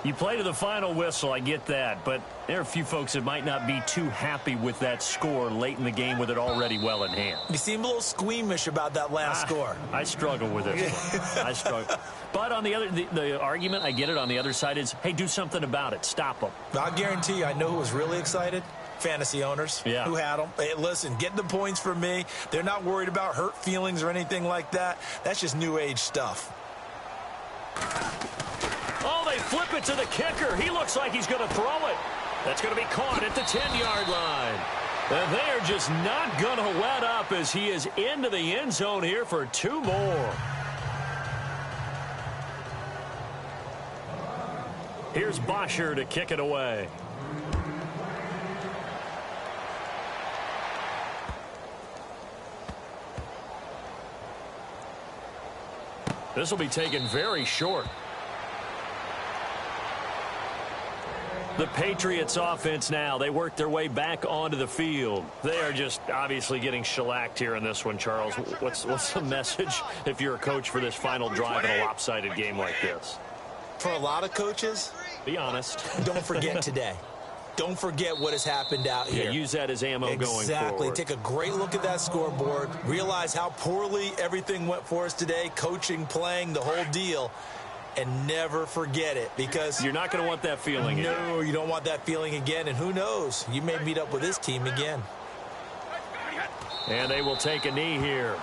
you play to the final whistle, I get that. But there are a few folks that might not be too happy with that score late in the game with it already well in hand. You seem a little squeamish about that last score. I struggle with it. I struggle. But on the argument, I get it, on the other side is, hey, do something about it. Stop them. I'll guarantee you, I know who was really excited. Fantasy owners who had them. Hey, listen, get the points for me. They're not worried about hurt feelings or anything like that. That's just new age stuff. Oh, they flip it to the kicker. He looks like he's going to throw it. That's going to be caught at the 10-yard line. And they're just not going to let up as he is into the end zone here for 2 more. Here's Bosher to kick it away. This will be taken very short. The Patriots offense now, they work their way back onto the field. They are just obviously getting shellacked here in this one, Charles. What's the message if you're a coach for this final drive in a lopsided game like this? For a lot of coaches, be honest. Don't forget today. Don't forget what has happened out here. Yeah, use that as ammo going forward. Exactly. Take a great look at that scoreboard. Realize how poorly everything went for us today. Coaching, playing, the whole deal. And never forget it, because you're not going to want that feeling again. No, you don't want that feeling again. And who knows? You may meet up with this team again. And they will take a knee here.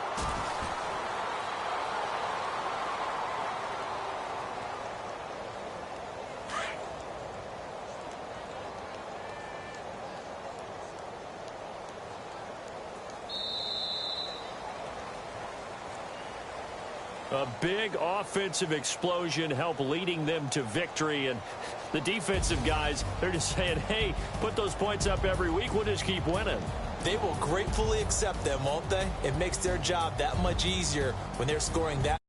A big offensive explosion helped leading them to victory. And the defensive guys, they're just saying, hey, put those points up every week. We'll just keep winning. They will gratefully accept them, won't they? It makes their job that much easier when they're scoring that.